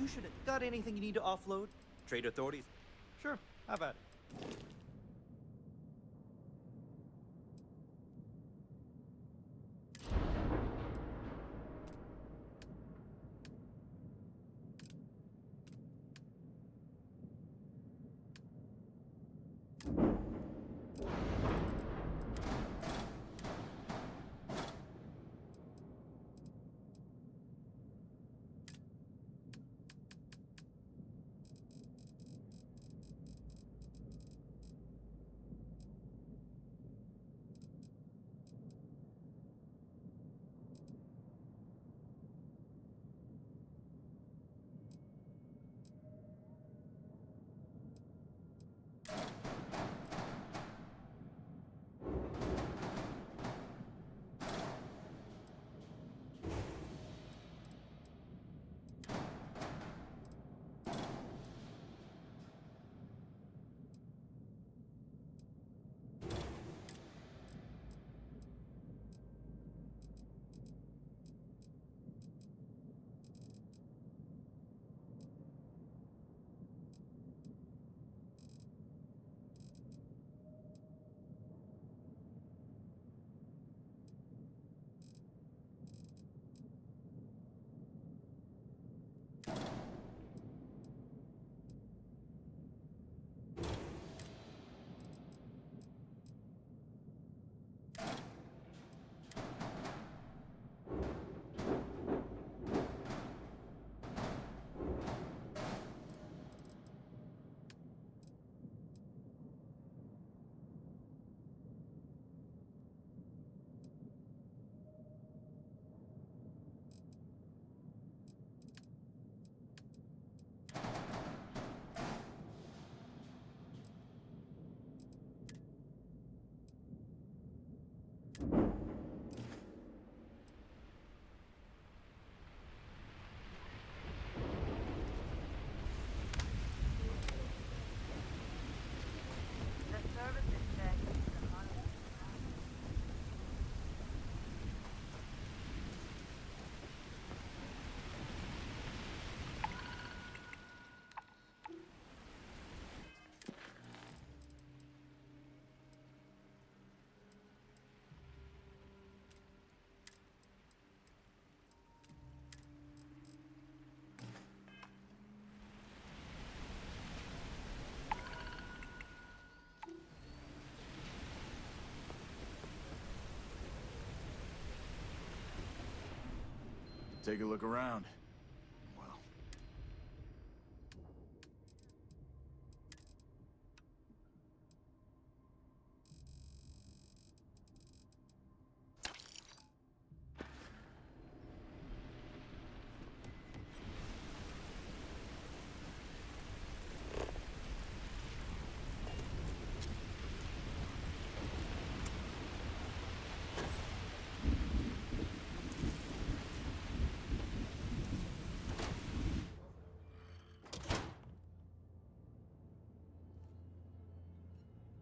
You shouldn't. Got anything you need to offload? Trade authorities? Sure, how about it? The service is checked. The money. Take a look around. Well,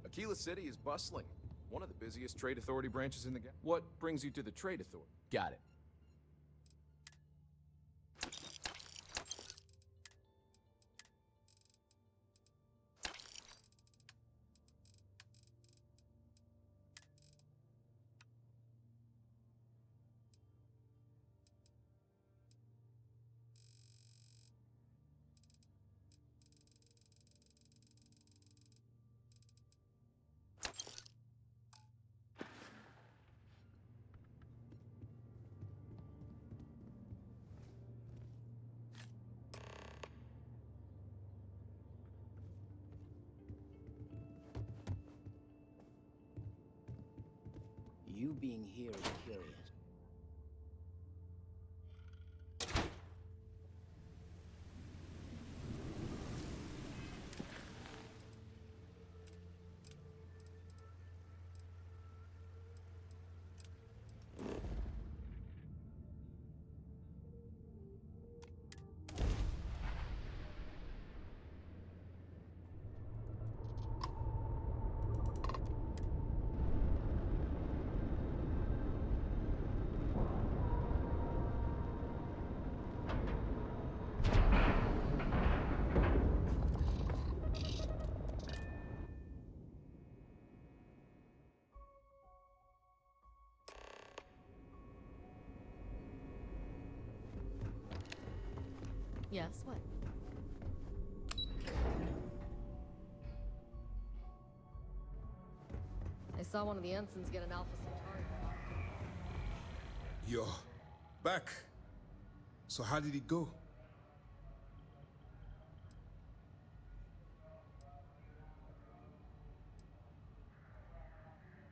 Aquila City is bustling. One of the busiest trade authority branches in the galaxy. What brings you to the trade authority? Got it. You being here is curious. Yes, what? I saw one of the ensigns get an Alpha Centauri. You're back. So how did it go?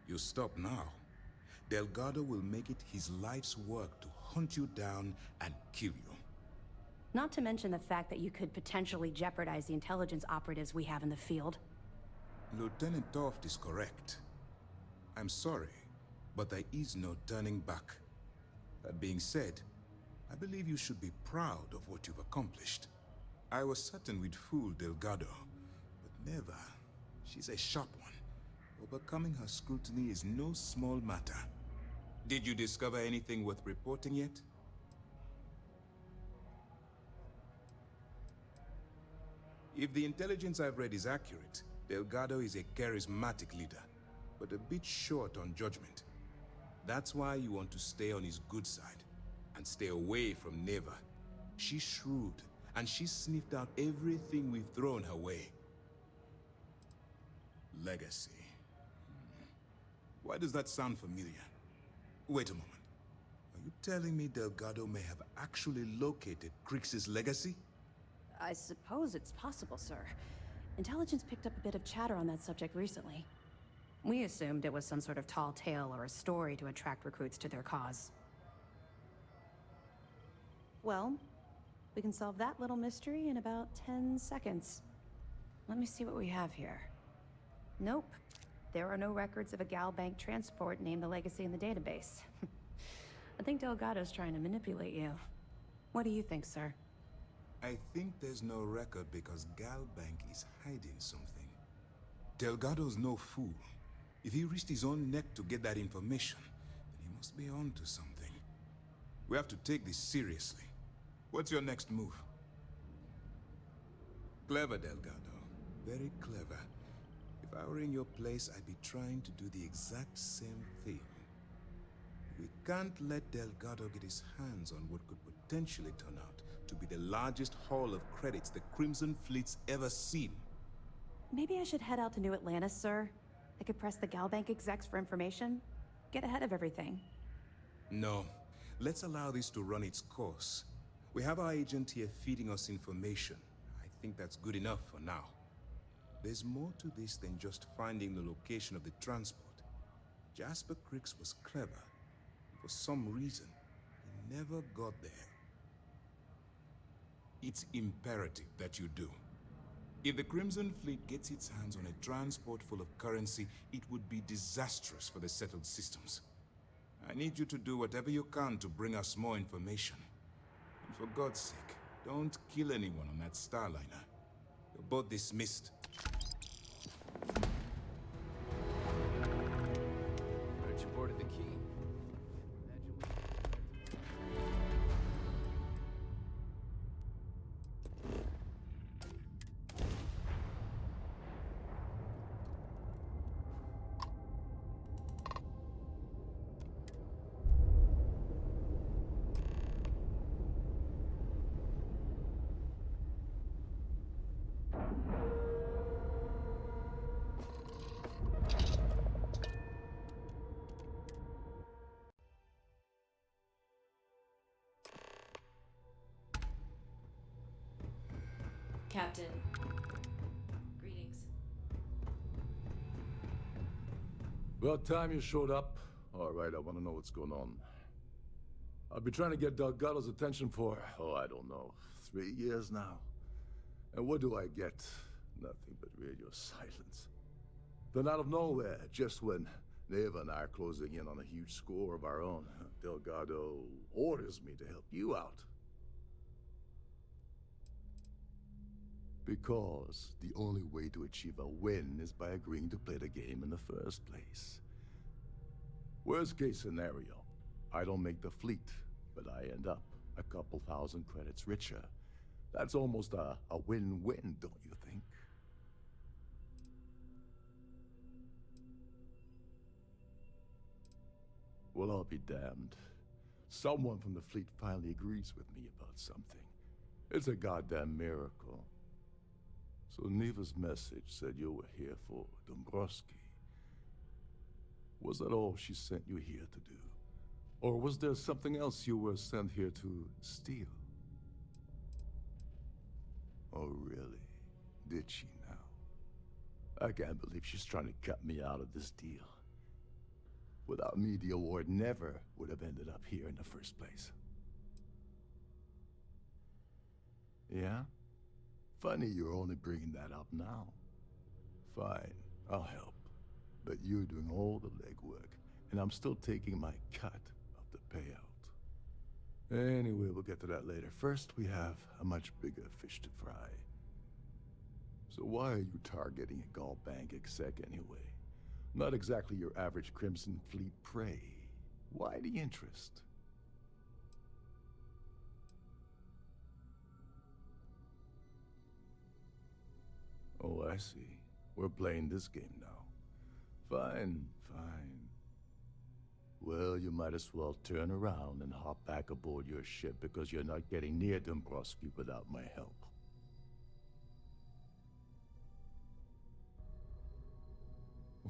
You stop now. Delgado will make it his life's work to hunt you down and kill you. Not to mention the fact that you could potentially jeopardize the intelligence operatives we have in the field. Lieutenant Toft is correct. I'm sorry, but there is no turning back. That being said, I believe you should be proud of what you've accomplished. I was certain we'd fool Delgado, but never. She's a sharp one. Overcoming her scrutiny is no small matter. Did you discover anything worth reporting yet? If the intelligence I've read is accurate, Delgado is a charismatic leader, but a bit short on judgment. That's why you want to stay on his good side, and stay away from Neva. She's shrewd, and she's sniffed out everything we've thrown her way. Legacy. Why does that sound familiar? Wait a moment. Are you telling me Delgado may have actually located Crix's legacy? I suppose it's possible, sir. Intelligence picked up a bit of chatter on that subject recently. We assumed it was some sort of tall tale or a story to attract recruits to their cause. Well, we can solve that little mystery in about 10 seconds. Let me see what we have here. Nope. There are no records of a Gal Bank transport named the Legacy in the database. I think Delgado's trying to manipulate you. What do you think, sir? I think there's no record because Gal Bank is hiding something. Delgado's no fool. If he risked his own neck to get that information, then he must be on to something. We have to take this seriously. What's your next move? Clever, Delgado. Very clever. If I were in your place, I'd be trying to do the exact same thing. We can't let Delgado get his hands on what could potentially turn out to be the largest haul of credits the Crimson Fleet's ever seen. Maybe I should head out to New Atlantis, sir. I could press the Gal Bank execs for information. Get ahead of everything. No. Let's allow this to run its course. We have our agent here feeding us information. I think that's good enough for now. There's more to this than just finding the location of the transport. Jasper Crix was clever. For some reason, he never got there. It's imperative that you do. If the Crimson Fleet gets its hands on a transport full of currency, it would be disastrous for the settled systems. I need you to do whatever you can to bring us more information. And for God's sake, don't kill anyone on that Starliner. You're both dismissed. Heard you boarded the key. Captain. Greetings. About time you showed up. All right, I want to know what's going on. I've been trying to get Delgado's attention for, I don't know, 3 years now. And what do I get? Nothing but radio silence. Then out of nowhere, just when Neva and I are closing in on a huge score of our own, Delgado orders me to help you out. Because the only way to achieve a win is by agreeing to play the game in the first place. Worst case scenario, I don't make the fleet, but I end up a couple thousand credits richer. That's almost a win-win, don't you think? Well, I'll be damned. Someone from the fleet finally agrees with me about something. It's a goddamn miracle. So Neva's message said you were here for Dombrowski. Was that all she sent you here to do? Or was there something else you were sent here to steal? Oh, really? Did she now? I can't believe she's trying to cut me out of this deal. Without me, the award never would have ended up here in the first place. Yeah? Funny you're only bringing that up now. Fine, I'll help. But you're doing all the legwork, and I'm still taking my cut of the payout. Anyway, we'll get to that later. First, we have a much bigger fish to fry. So why are you targeting a Gall Bank exec anyway? Not exactly your average Crimson Fleet prey. Why the interest? Oh, I see. We're playing this game now. Fine, fine. Well, you might as well turn around and hop back aboard your ship because you're not getting near Dombrowski without my help.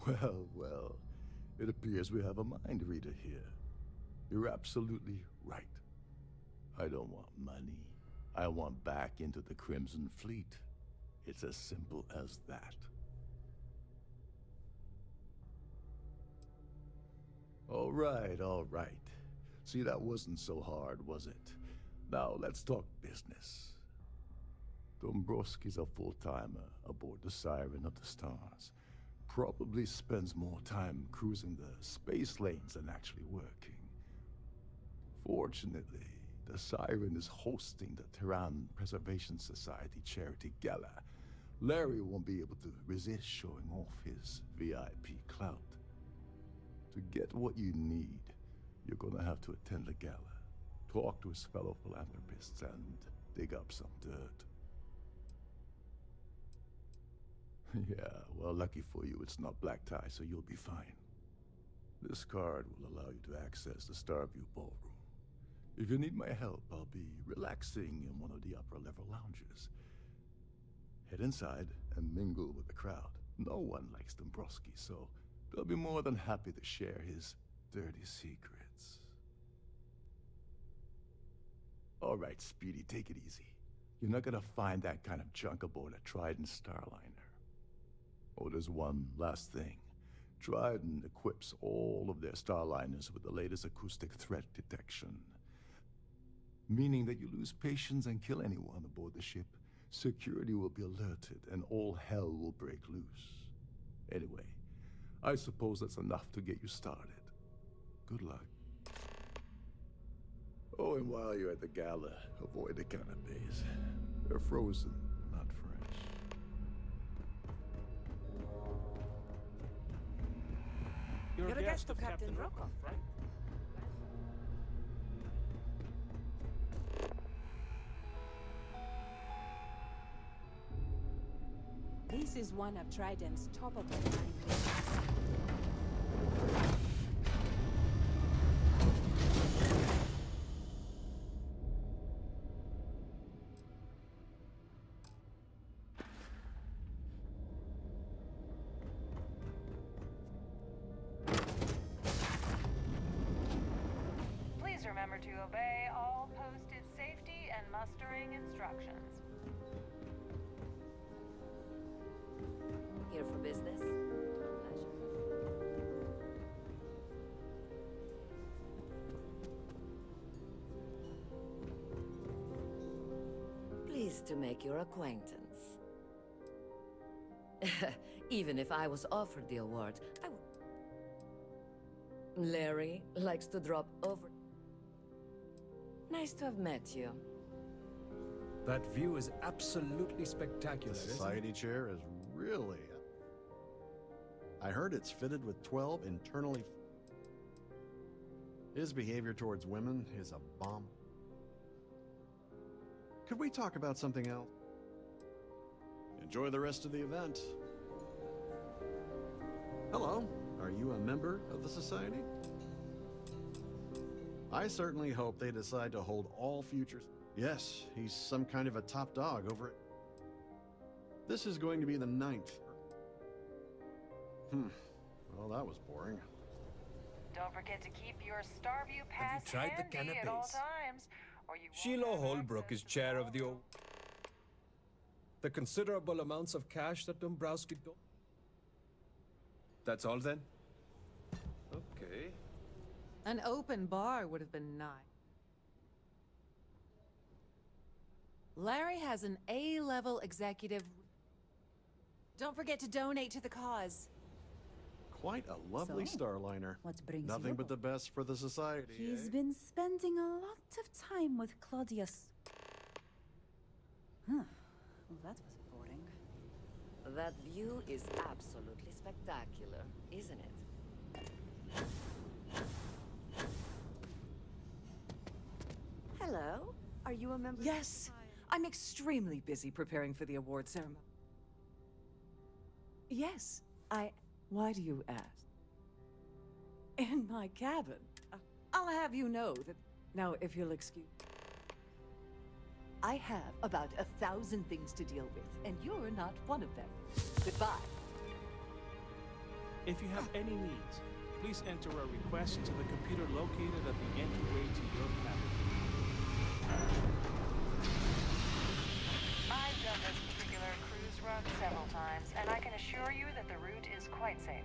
Well, well, it appears we have a mind reader here. You're absolutely right. I don't want money. I want back into the Crimson Fleet. It's as simple as that. All right, all right. See, that wasn't so hard, was it? Now, let's talk business. Dombrowski's a full-timer aboard the Siren of the Stars. Probably spends more time cruising the space lanes than actually working. Fortunately, the Siren is hosting the Terran Preservation Society charity gala. Larry won't be able to resist showing off his VIP clout. To get what you need, you're gonna have to attend the gala, talk to his fellow philanthropists, and dig up some dirt. Yeah, well, lucky for you, it's not black tie, so you'll be fine. This card will allow you to access the Starview Ballroom. If you need my help, I'll be relaxing in one of the upper-level lounges. Head inside and mingle with the crowd. No one likes Dombrowski, so they'll be more than happy to share his dirty secrets. All right, Speedy, take it easy. You're not gonna find that kind of junk aboard a Trident Starliner. Oh, there's one last thing. Trident equips all of their Starliners with the latest acoustic threat detection. Meaning that you lose patience and kill anyone aboard the ship, security will be alerted and all hell will break loose. Anyway, I suppose that's enough to get you started. Good luck. Oh, and while you're at the gala, avoid the canapes. They're frozen, not fresh. You're You're a guest of Captain Rokov, right? This is one of Trident's top-of-the-line missions. Please remember to obey all posted safety and mustering instructions. Here for business? Pleasure. Pleased to make your acquaintance. Even if I was offered the award, I would... Larry likes to drop over... Nice to have met you. That view is absolutely spectacular, The isn't it? society chair is really... I heard it's fitted with 12 internally... His behavior towards women is a bomb. Could we talk about something else? Enjoy the rest of the event. Hello, are you a member of the society? I certainly hope they decide to hold all future... Yes, he's some kind of a top dog over it. This is going to be the 9th. Well, that was boring. Don't forget to keep your Starview pass tried the handy at all canapes? times, or you won't Sheila have Holbrook access is to chair of all the... The considerable amounts of cash that Dombrowski do... That's all then? Okay. An open bar would have been nice. Larry has an A-level executive. Don't forget to donate to the cause. Quite a lovely So, Starliner. what brings Nothing you? but the best for the society. He's eh? been spending a lot of time with Claudius. Huh. Well, that was boring. That view is absolutely spectacular, isn't it? Hello? Are you a member? Yes! I'm extremely busy preparing for the award ceremony. Yes, Why do you ask? In my cabin. I'll have you know that... Now, if you'll excuse... I have about 1,000 things to deal with, and you're not one of them. Goodbye. If you have any needs, please enter a request to the computer located at the entryway to your cabin. I've done this particular cruise run several times, and I can assure you that the route is quite safe.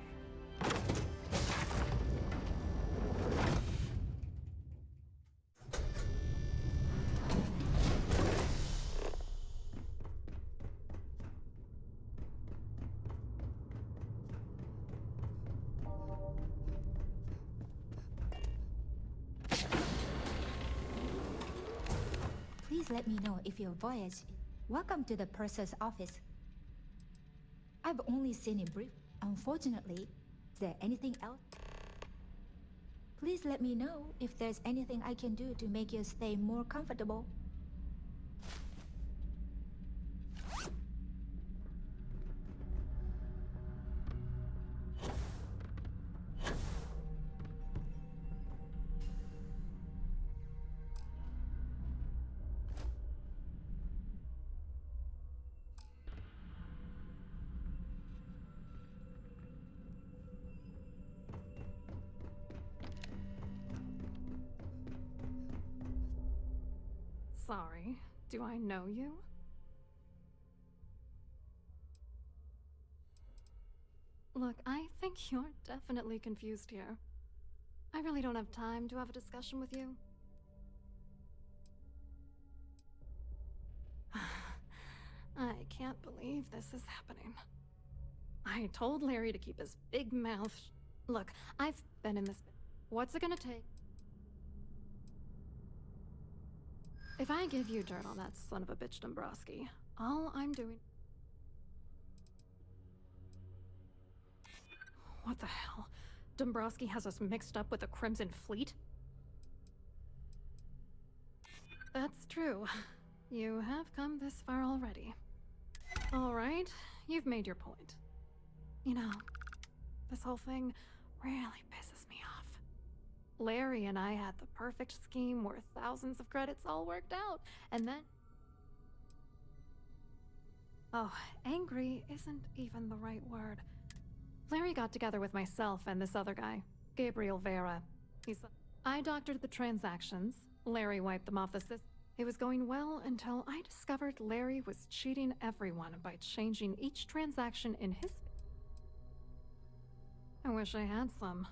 Please let me know if your voyage... Welcome to the purser's office. I've only seen it brief. Unfortunately, is there anything else? Please let me know if there's anything I can do to make your stay more comfortable. Sorry, do I know you? Look, I think you're definitely confused here. I really don't have time to have a discussion with you. I can't believe this is happening. I told Larry to keep his big mouth Look, I've been in this... What's it gonna take? If I give you dirt on that son of a bitch Dombrowski, all I'm doing... What the hell? Dombrowski has us mixed up with the Crimson Fleet? That's true. You have come this far already. Alright, you've made your point. You know, this whole thing really pisses me off. Larry and I had the perfect scheme where thousands of credits all worked out, and then... Oh, angry isn't even the right word. Larry got together with myself and this other guy, Gabriel Vera. I doctored the transactions. Larry wiped them off the system. It was going well until I discovered Larry was cheating everyone by changing each transaction in his... I wish I had some.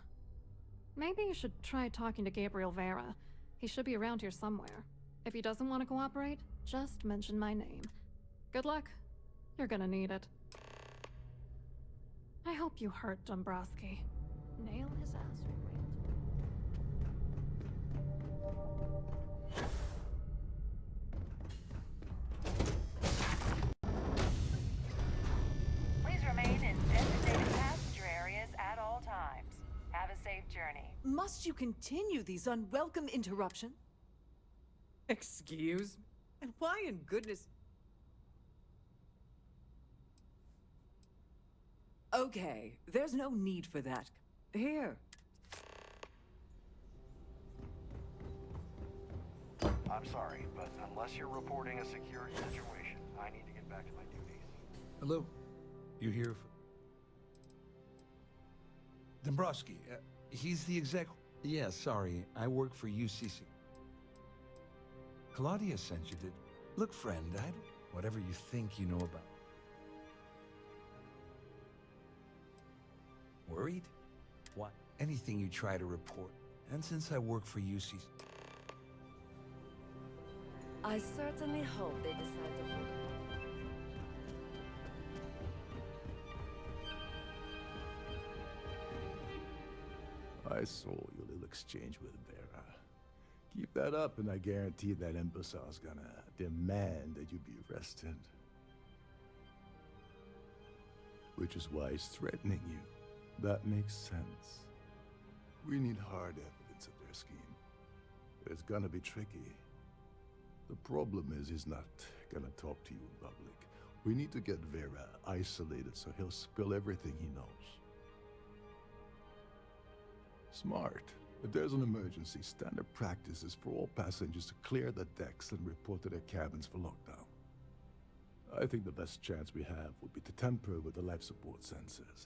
Maybe you should try talking to Gabriel Vera. He should be around here somewhere. If he doesn't want to cooperate, just mention my name. Good luck. You're gonna need it. I hope you hurt Dombrowski. Nail his ass right. Please remain in designated passenger areas at all times. Have a safe journey. Must you continue these unwelcome interruptions? Excuse? And why in goodness... Okay, there's no need for that. Here. I'm sorry, but unless you're reporting a security situation, I need to get back to my duties. Hello? You here? Dombrowski, he's the exec... Yeah, sorry, I work for UCC. Claudia sent you, did... Look, friend, whatever you think you know about... Worried? What? Anything you try to report. And since I work for UCC... I certainly hope they decide to... I saw your little exchange with Vera. Keep that up, and I guarantee that imbecile's gonna demand that you be arrested. Which is why he's threatening you. That makes sense. We need hard evidence of their scheme. It's gonna be tricky. The problem is he's not gonna talk to you in public. We need to get Vera isolated so he'll spill everything he knows. Smart. If there's an emergency, standard practice is for all passengers to clear the decks and report to their cabins for lockdown. I think the best chance we have would be to tamper with the life support sensors.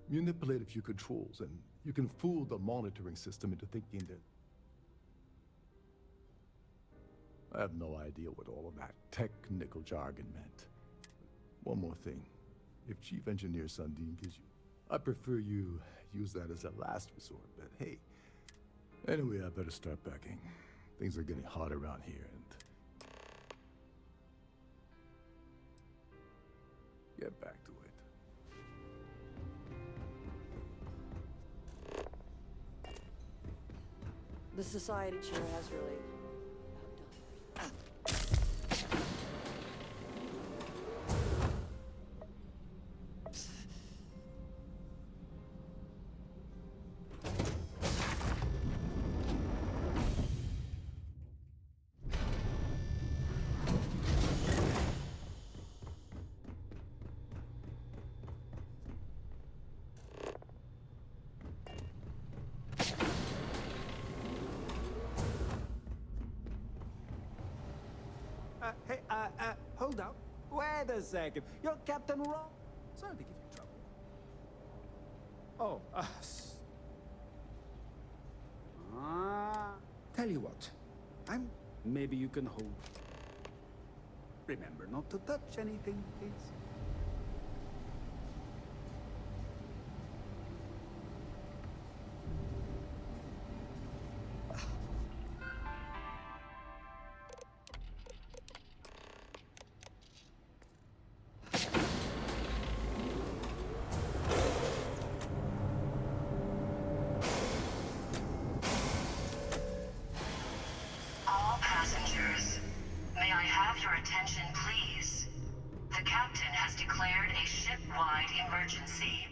Manipulate a few controls, and you can fool the monitoring system into thinking that... I have no idea what all of that technical jargon meant. One more thing. If Chief Engineer Sundin gives you... I prefer you use that as a last resort, but hey. Anyway, I better start packing. Things are getting hot around here, and... get back to it. The society chair has really... Hey, hold up. Wait a second. You're Captain Wrong. Sorry to give you trouble. Oh, tell you what. Maybe you can hold. Remember not to touch anything, please. All passengers, may I have your attention, please? The captain has declared a ship-wide emergency.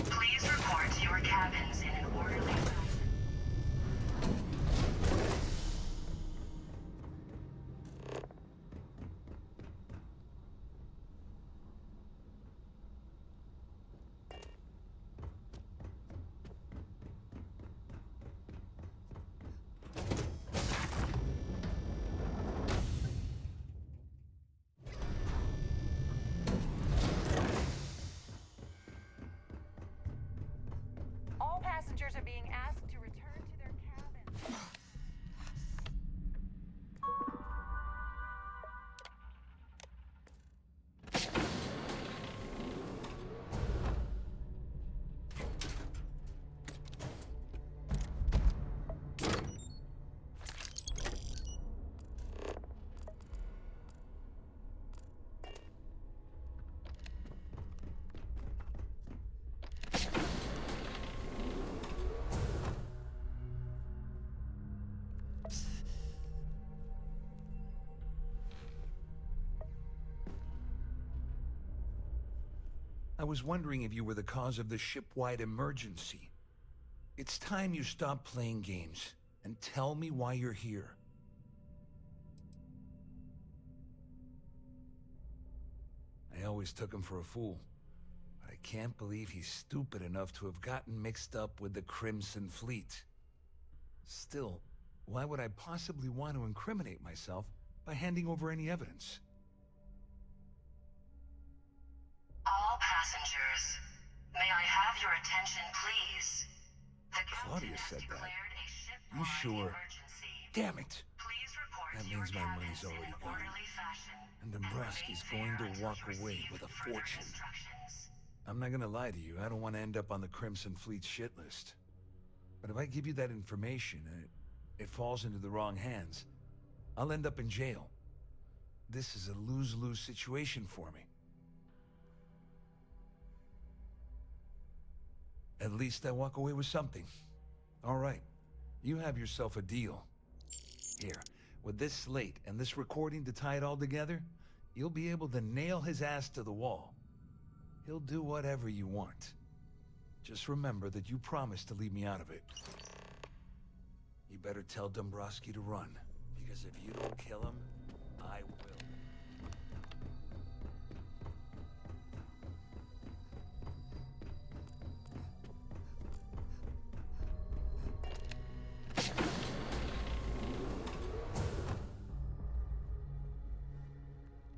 Please report to your cabins in an orderly fashion. All passengers are being asked to return to their cabins. I was wondering if you were the cause of the ship-wide emergency. It's time you stop playing games and tell me why you're here. I always took him for a fool, but I can't believe he's stupid enough to have gotten mixed up with the Crimson Fleet. Still, Why would I possibly want to incriminate myself by handing over any evidence? All passengers, may I have your attention, please? The captain Claudia has said that. declared a ship-wide You sure? emergency. Damn it! Please report That to your means my cabins money's in already an gone. orderly fashion. And Dombrowski's going to walk away with a fortune. I'm not gonna lie to you, I don't want to end up on the Crimson Fleet's shit list. But if I give you that information and it falls into the wrong hands, I'll end up in jail. This is a lose-lose situation for me. At least I walk away with something. All right, you have yourself a deal. Here, with this slate and this recording to tie it all together, you'll be able to nail his ass to the wall. He'll do whatever you want. Just remember that you promised to leave me out of it. You better tell Dombrowski to run, because if you don't kill him, I will.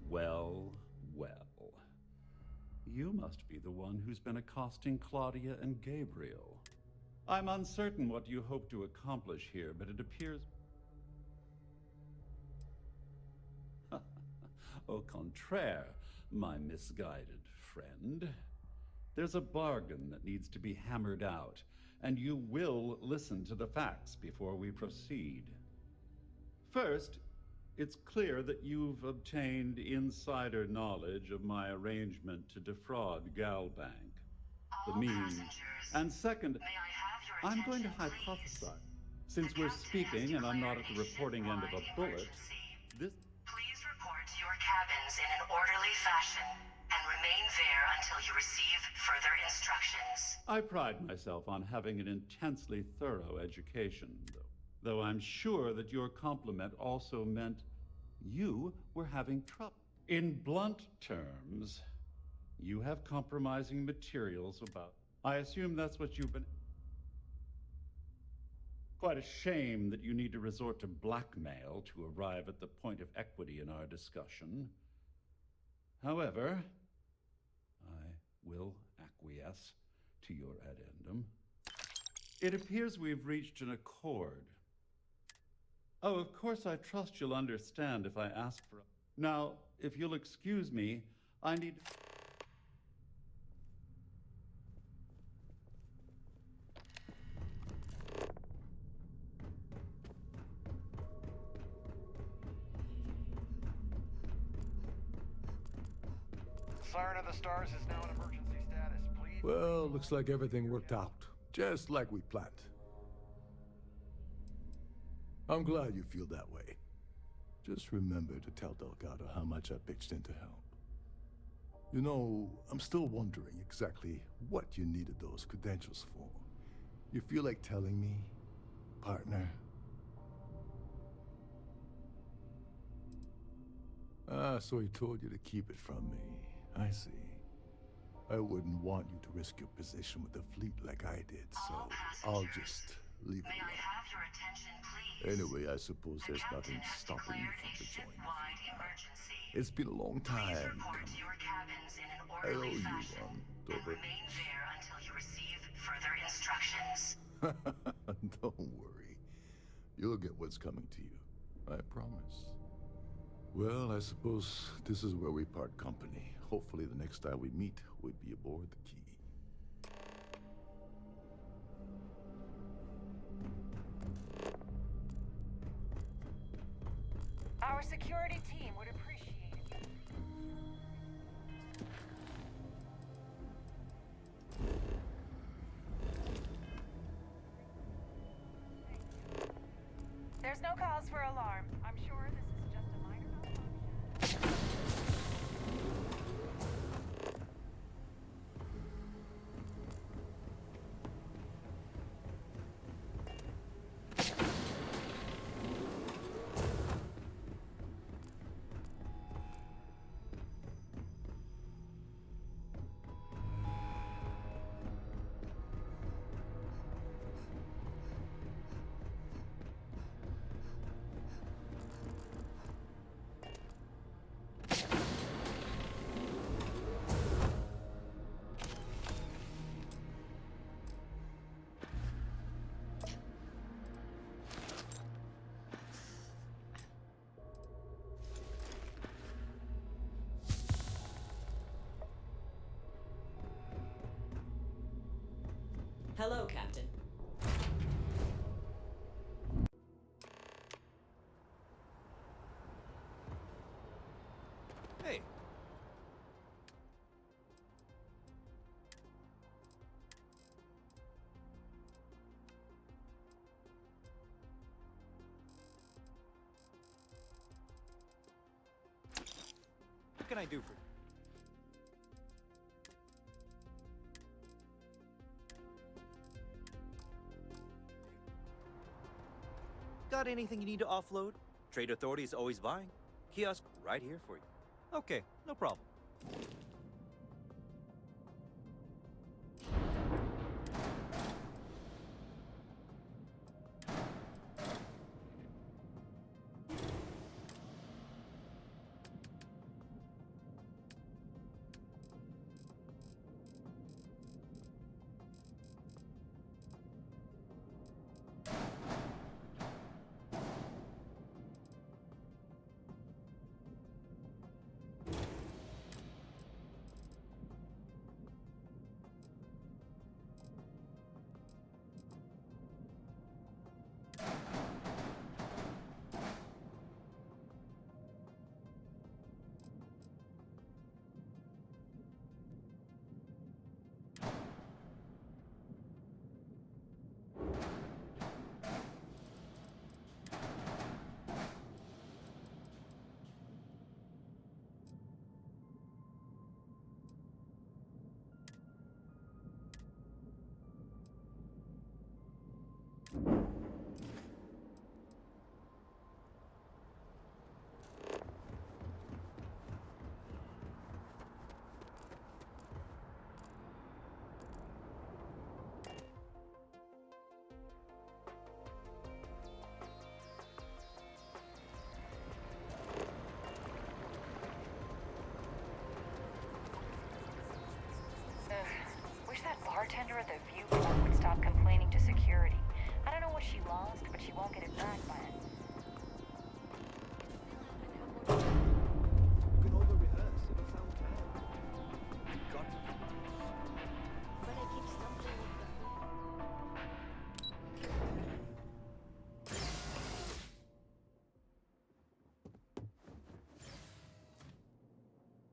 Well, well. You must be the one who's been accosting Claudia and Gabriel. I'm uncertain what you hope to accomplish here, but it appears... Au contraire, my misguided friend. There's a bargain that needs to be hammered out, and you will listen to the facts before we proceed. First, it's clear that you've obtained insider knowledge of my arrangement to defraud Galbank, the means. And second, I'm going to hypothesize. Since we're speaking and I'm not at the reporting end of a bullet, this... Please report to your cabins in an orderly fashion and remain there until you receive further instructions. I pride myself on having an intensely thorough education, though I'm sure that your compliment also meant you were having trouble. In blunt terms, you have compromising materials about... I assume that's what you've been... Quite a shame that you need to resort to blackmail to arrive at the point of equity in our discussion. However, I will acquiesce to your addendum. It appears we've reached an accord. Oh, of course, I trust you'll understand if I ask for... Now, if you'll excuse me, I need... Siren of the Stars is now in emergency status. Please... Well, looks like everything worked out, just like we planned. I'm glad you feel that way. Just remember to tell Delgado how much I pitched in to help. You know, I'm still wondering exactly what you needed those credentials for. You feel like telling me, partner? Ah, so he told you to keep it from me. I see. I wouldn't want you to risk your position with the fleet like I did, so I'll just leave it alone. Anyway, I suppose there's nothing stopping you from joining the fleet. It's been a long time coming. I owe you one, Dover. Remain there until you receive further instructions. Don't worry. You'll get what's coming to you. I promise. Well, I suppose this is where we part company. Hopefully the next time we meet, we'll be aboard the Key. Our security team would appreciate it. There's no cause for alarm. I'm sure this is just a minor malfunction. Hello, Captain. Hey. What can I do for you? Got anything you need to offload? Trade Authority is always buying. Kiosk right here for you. Okay, no problem. Wish that bartender at the viewport would stop complaining to security. I don't know what she lost, but she won't get it back by it. You can over-rehearse. It'll sound bad. Got to. But I keep stumbling with the...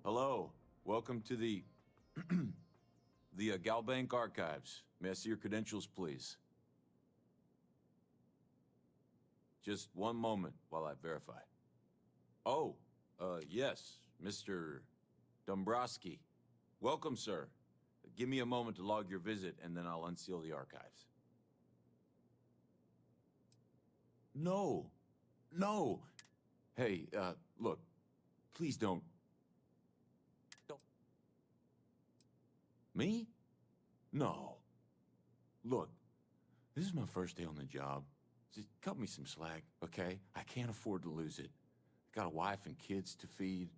Hello. Welcome to the Galbank Archives. May I see your credentials, please? Just one moment while I verify. Oh, yes, Mr. Dombrowski. Welcome, sir. Give me a moment to log your visit, and then I'll unseal the archives. No. No. Hey, look, please don't. Me? No. Look, this is my first day on the job. Just cut me some slack, okay? I can't afford to lose it. Got a wife and kids to feed.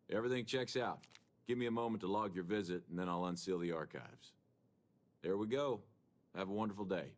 Everything checks out. Give me a moment to log your visit, and then I'll unseal the archives. There we go. Have a wonderful day.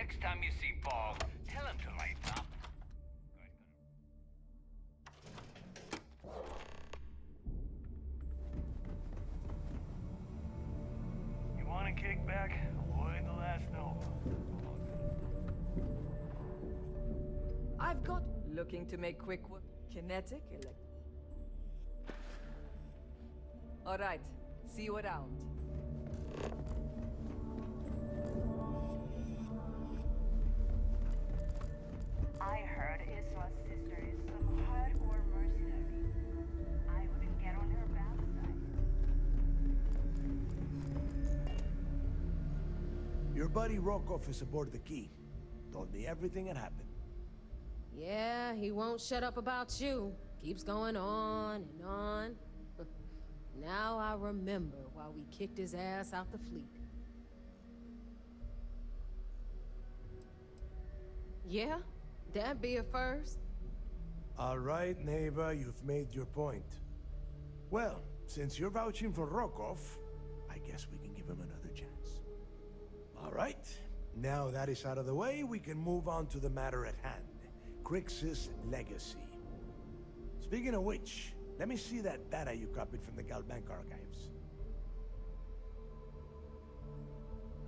Next time you see Ball, tell him to lighten up. You want a kickback? Avoid the last Nova. I've got looking to make quick work. Kinetic elect. All right. See you around. I heard Iswa's sister is some hardcore mercenary. I wouldn't get on her bad side. Your buddy Rokov is aboard the Key. Told me everything that happened. Yeah, he won't shut up about you. Keeps going on and on. Now I remember why we kicked his ass out the fleet. Yeah, that'd be a first. All right, Neva, you've made your point. Well, since you're vouching for Rokov, I guess we can give him another chance. All right, now that is out of the way, we can move on to the matter at hand. Crix's legacy. Speaking of which, let me see that data you copied from the Galbank archives.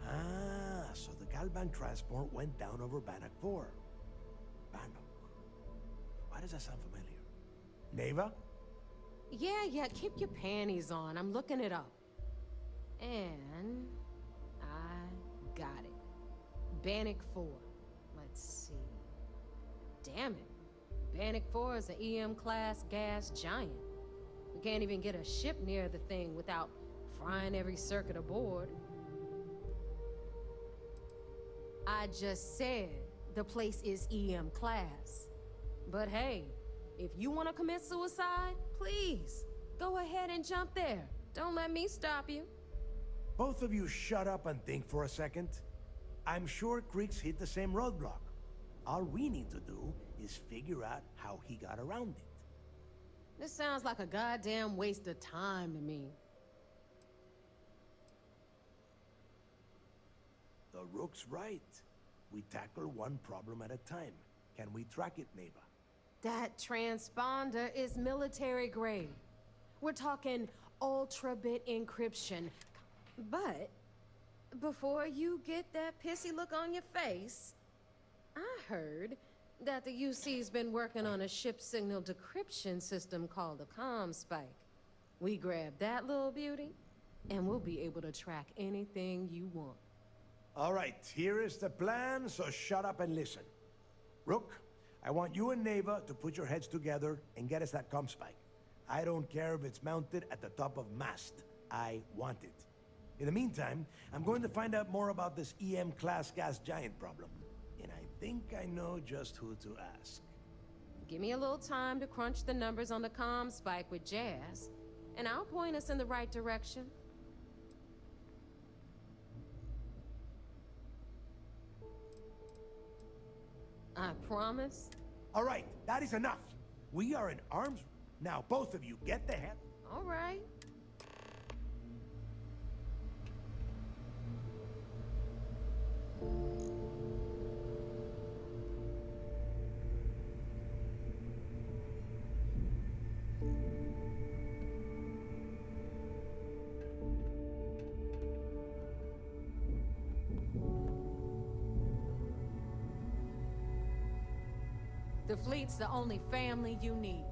Ah, so the Galbank transport went down over Bannock 4. Bannock. Why does that sound familiar? Neva? Yeah, keep your panties on. I'm looking it up. And I got it. Bannock 4. Let's see. Damn it. Bannock 4 is an EM-class gas giant. We can't even get a ship near the thing without frying every circuit aboard. I just said the place is EM-class. But hey, if you want to commit suicide, please, go ahead and jump there. Don't let me stop you. Both of you shut up and think for a second. I'm sure Crix hit the same roadblock. All we need to do is figure out how he got around it. This sounds like a goddamn waste of time to me. The Rook's right. We tackle one problem at a time. Can we track it, Neva? That transponder is military grade. We're talking ultra-bit encryption. But before you get that pissy look on your face, I heard that the UC's been working on a ship signal decryption system called a ComSpike. We grab that little beauty, and we'll be able to track anything you want. All right, here is the plan, so shut up and listen. Rook, I want you and Neva to put your heads together and get us that ComSpike. I don't care if it's mounted at the top of mast. I want it. In the meantime, I'm going to find out more about this EM-class gas giant problem. And I think I know just who to ask. Give me a little time to crunch the numbers on the ComSpike with Jazz, and I'll point us in the right direction. I promise. All right, that is enough. We are in arms. Now, both of you, get the hell. All right. The fleet's the only family you need.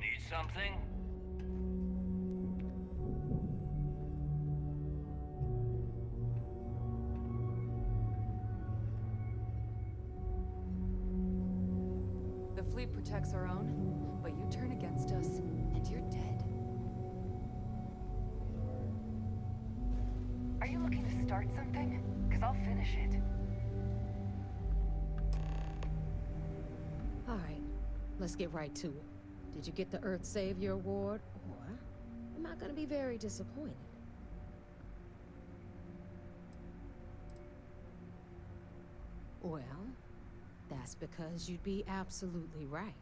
Need something? The fleet protects our own, but you turn against us, and you're dead. Are you looking to start something? Because I'll finish it. All right, let's get right to it. Did you get the Earth Savior Award, or am I gonna be very disappointed? Well, that's because you'd be absolutely right.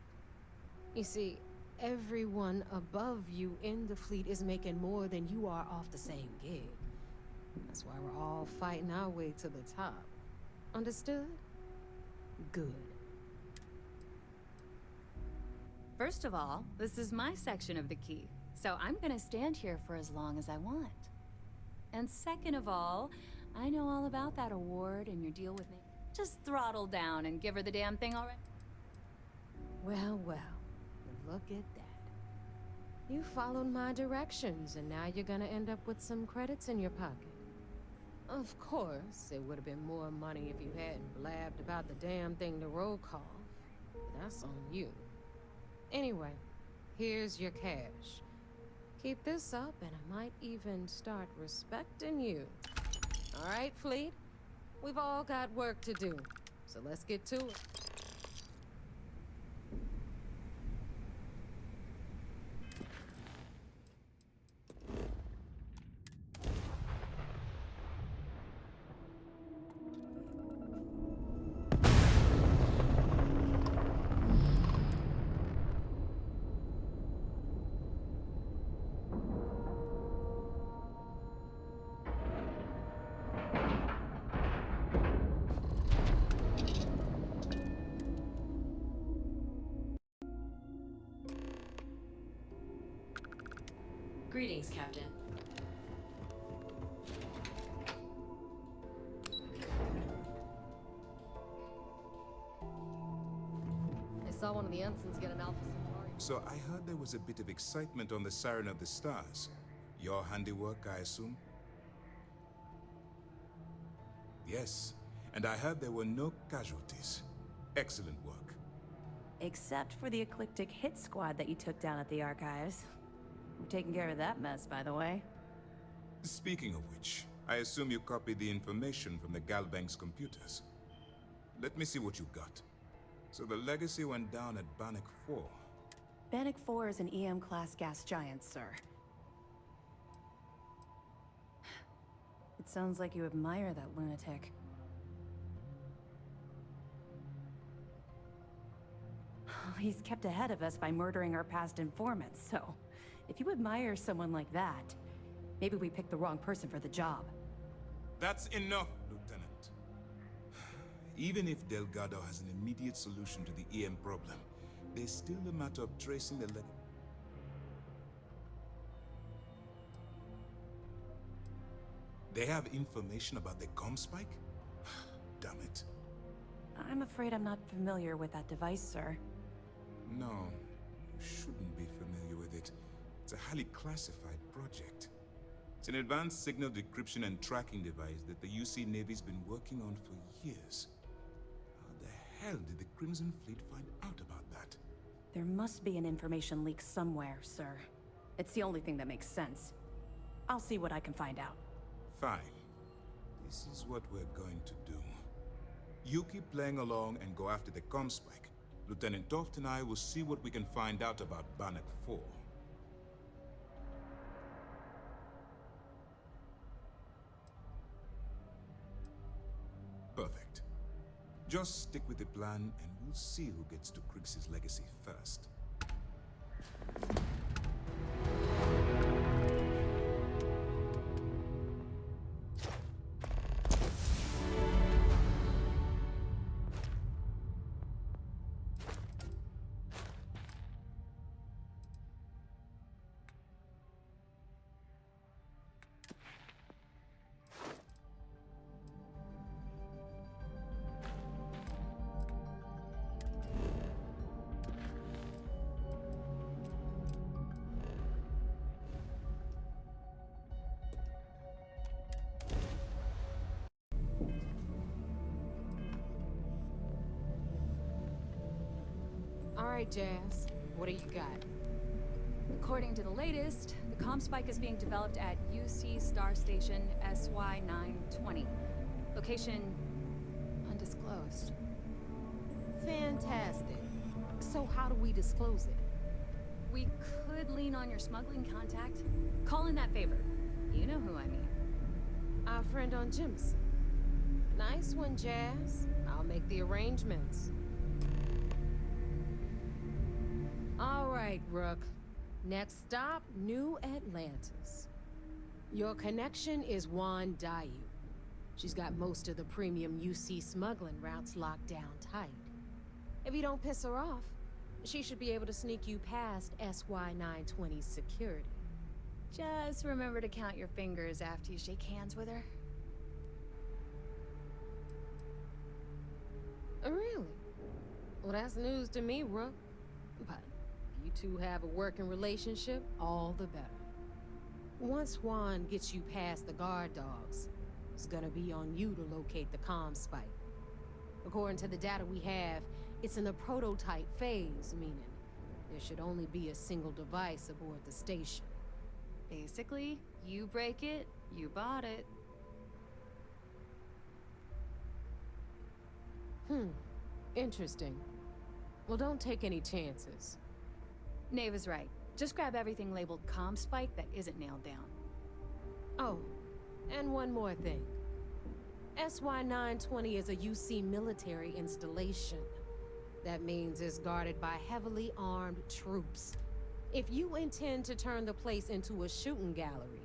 You see, everyone above you in the fleet is making more than you are off the same gig. That's why we're all fighting our way to the top. Understood? Good. First of all, this is my section of the key, so I'm gonna stand here for as long as I want. And second of all, I know all about that award and your deal with me. Just throttle down and give her the damn thing already. Well, well. Look at that. You followed my directions, and now you're gonna end up with some credits in your pocket. Of course, it would have been more money if you hadn't blabbed about the damn thing to roll call. But that's on you. Anyway, here's your cash. Keep this up, and I might even start respecting you. All right, Fleet? We've all got work to do, so let's get to it. Greetings, Captain. I saw one of the ensigns get an Alpha Centauri. So I heard there was a bit of excitement on the Siren of the Stars. Your handiwork, I assume? Yes, and I heard there were no casualties. Excellent work. Except for the eclectic hit squad that you took down at the archives. We're taking care of that mess, by the way. Speaking of which, I assume you copied the information from the Galbank's computers. Let me see what you got. So the Legacy went down at Bannock 4. Bannock 4 is an EM-class gas giant, sir. It sounds like you admire that lunatic. He's kept ahead of us by murdering our past informants, so... if you admire someone like that, maybe we picked the wrong person for the job. That's enough, Lieutenant. Even if Delgado has an immediate solution to the EM problem, there's still a matter of tracing the They have information about the comm spike? Damn it. I'm afraid I'm not familiar with that device, sir. No, you shouldn't be familiar with it. It's a highly classified project. It's an advanced signal decryption and tracking device that the UC Navy's been working on for years. How the hell did the Crimson Fleet find out about that? There must be an information leak somewhere, sir. It's the only thing that makes sense. I'll see what I can find out. Fine. This is what we're going to do. You keep playing along and go after the comm spike. Lieutenant Toft and I will see what we can find out about Bannock 4. Perfect. Just stick with the plan, and we'll see who gets to Krig's legacy first. All right, Jazz. What do you got? According to the latest, the comm spike is being developed at UC Star Station SY-920. Location undisclosed. Fantastic. So how do we disclose it? We could lean on your smuggling contact. Call in that favor. You know who I mean. Our friend on Jimson. Nice one, Jazz. I'll make the arrangements. All right, Rook. Next stop, New Atlantis. Your connection is Juan Dayu. She's got most of the premium UC smuggling routes locked down tight. If you don't piss her off, she should be able to sneak you past SY-920's security. Just remember to count your fingers after you shake hands with her. Really? Well, that's news to me, Rook. But if you two have a working relationship, all the better. Once Juan gets you past the guard dogs, it's gonna be on you to locate the comm spike. According to the data we have, it's in the prototype phase, meaning there should only be a single device aboard the station. Basically, you break it, you bought it. Interesting. Well, don't take any chances. Nave is right. Just grab everything labeled comm spike that isn't nailed down. Oh, and one more thing. SY-920 is a UC military installation. That means it's guarded by heavily armed troops. If you intend to turn the place into a shooting gallery...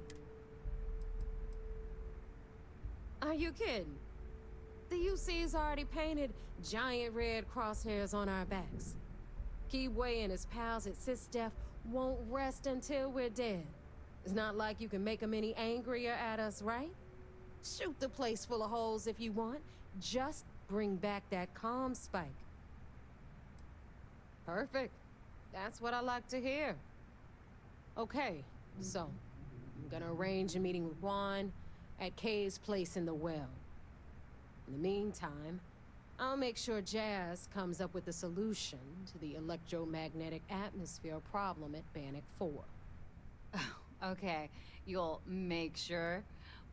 Are you kidding? The UC's already painted giant red crosshairs on our backs. Keyway and his pals at SysDef won't rest until we're dead. It's not like you can make them any angrier at us, right? Shoot the place full of holes if you want. Just bring back that comm spike. Perfect. That's what I like to hear. Okay, so I'm gonna arrange a meeting with Juan at Kay's place in the well. In the meantime, I'll make sure Jazz comes up with a solution to the electromagnetic atmosphere problem at Bannock 4. Okay, you'll make sure.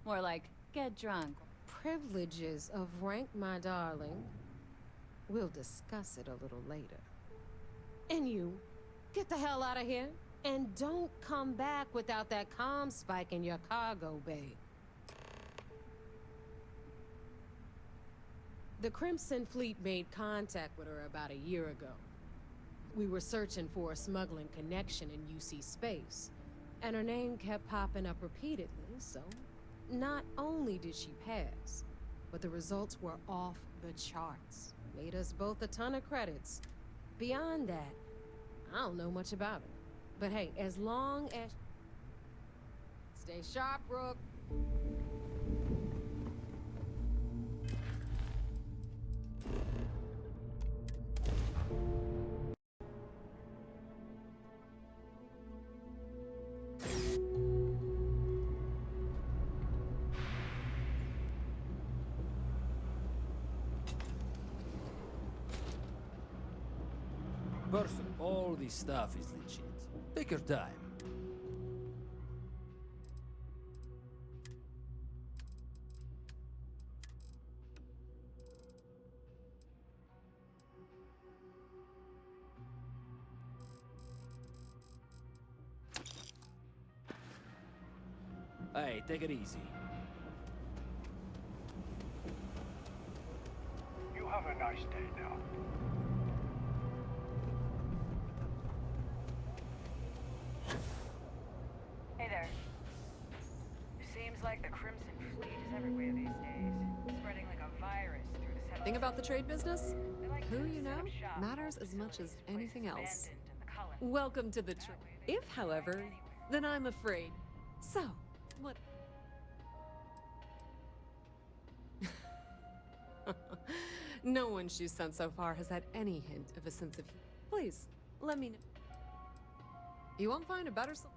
More like, get drunk. Privileges of rank, my darling. We'll discuss it a little later. And you, get the hell out of here. And don't come back without that comm spike in your cargo bay. The Crimson Fleet made contact with her about a year ago. We were searching for a smuggling connection in UC space, and her name kept popping up repeatedly, so not only did she pass, but the results were off the charts. Made us both a ton of credits. Beyond that, I don't know much about her. But hey, as long as... Stay sharp, Rook. Person, all this stuff is legit. Take your time. Hey, take it easy. You have a nice day now. Hey there. Seems like the Crimson Fleet is everywhere these days. Spreading like a virus through the settlement. Thing about the trade business? Who you know matters as much as anything else. Welcome to the trade. If, however, then I'm afraid. So, what? No one she's sent so far has had any hint of a sense of humor. Please, let me know. You won't find a better solution.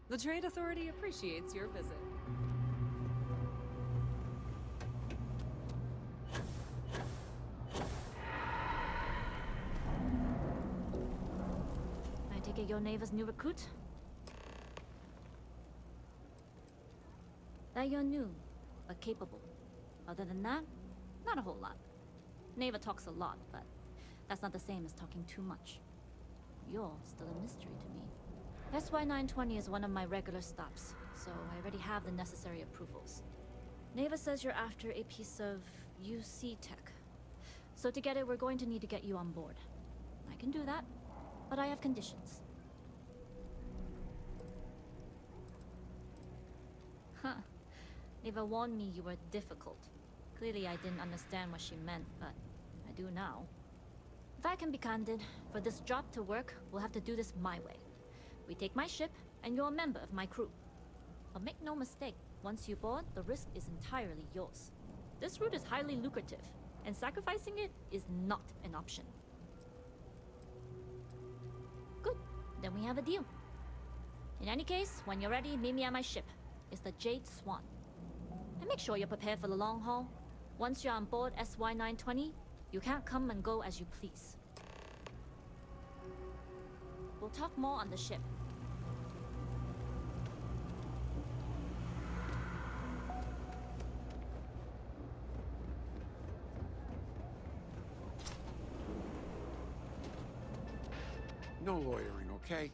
The Trade Authority appreciates your visit. take it you're Neva's new recruit? That you're new, but capable. Other than that, not a whole lot. Neva talks a lot, but that's not the same as talking too much. You're still a mystery to me. SY-920 is one of my regular stops, so I already have the necessary approvals. Neva says you're after a piece of UC tech. So to get it, we're going to need to get you on board. I can do that, but I have conditions. Huh. Neva warned me you were difficult. Clearly I didn't understand what she meant, but I do now. If I can be candid, for this job to work, we'll have to do this my way. We take my ship, and you're a member of my crew. But make no mistake, once you board, the risk is entirely yours. This route is highly lucrative, and sacrificing it is not an option. Good, then we have a deal. In any case, when you're ready, meet me at my ship. It's the Jade Swan. And make sure you're prepared for the long haul. Once you're on board SY-920, you can't come and go as you please. We'll talk more on the ship. No lawyering, okay?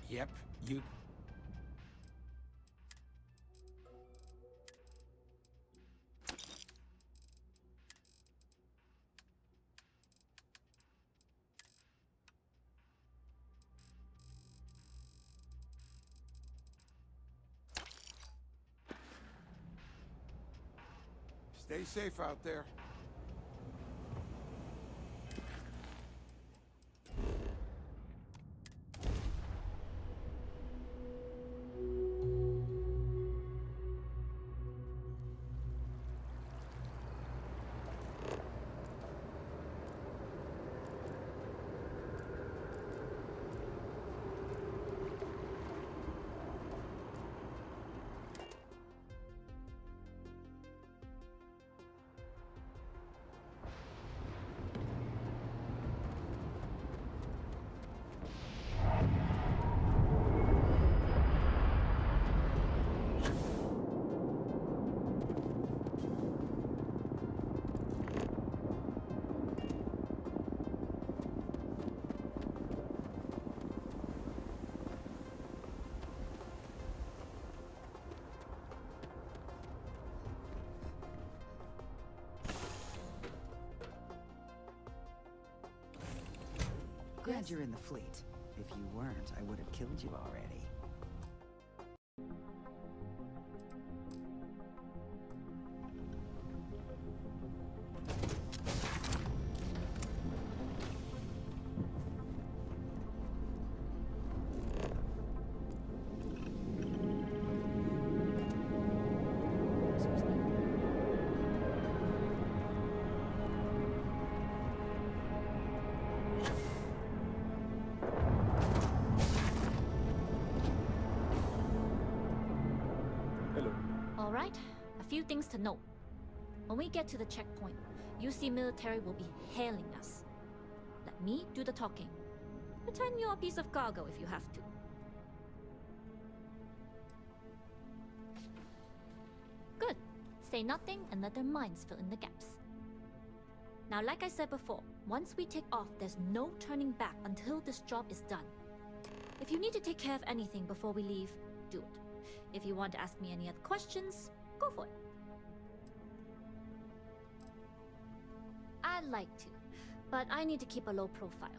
Yep, you... Stay safe out there. Glad you're in the fleet. If you weren't, I would have killed you already. Alright, a few things to note. When we get to the checkpoint, UC military will be hailing us. Let me do the talking. Pretend you're a piece of cargo if you have to. Good. Say nothing and let their minds fill in the gaps. Now, like I said before, once we take off, there's no turning back until this job is done. If you need to take care of anything before we leave, do it. If you want to ask me any other questions, go for it. I'd like to, but I need to keep a low profile.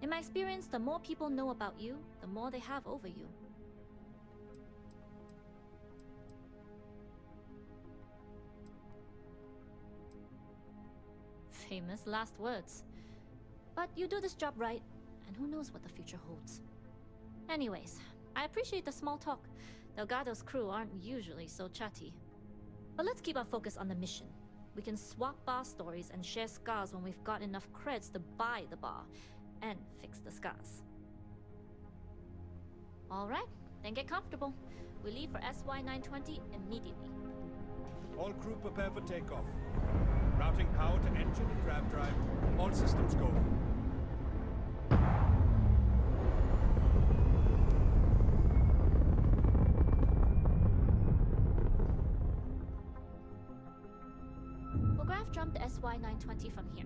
In my experience, the more people know about you, the more they have over you. Famous last words. But you do this job right, and who knows what the future holds. Anyways, I appreciate the small talk. Delgado's crew aren't usually so chatty. But let's keep our focus on the mission. We can swap bar stories and share scars when we've got enough creds to buy the bar and fix the scars. Alright, then get comfortable. We leave for SY-920 immediately. All crew prepare for takeoff. Routing power to engine and grav drive. All systems go. half-jump the SY-920 from here.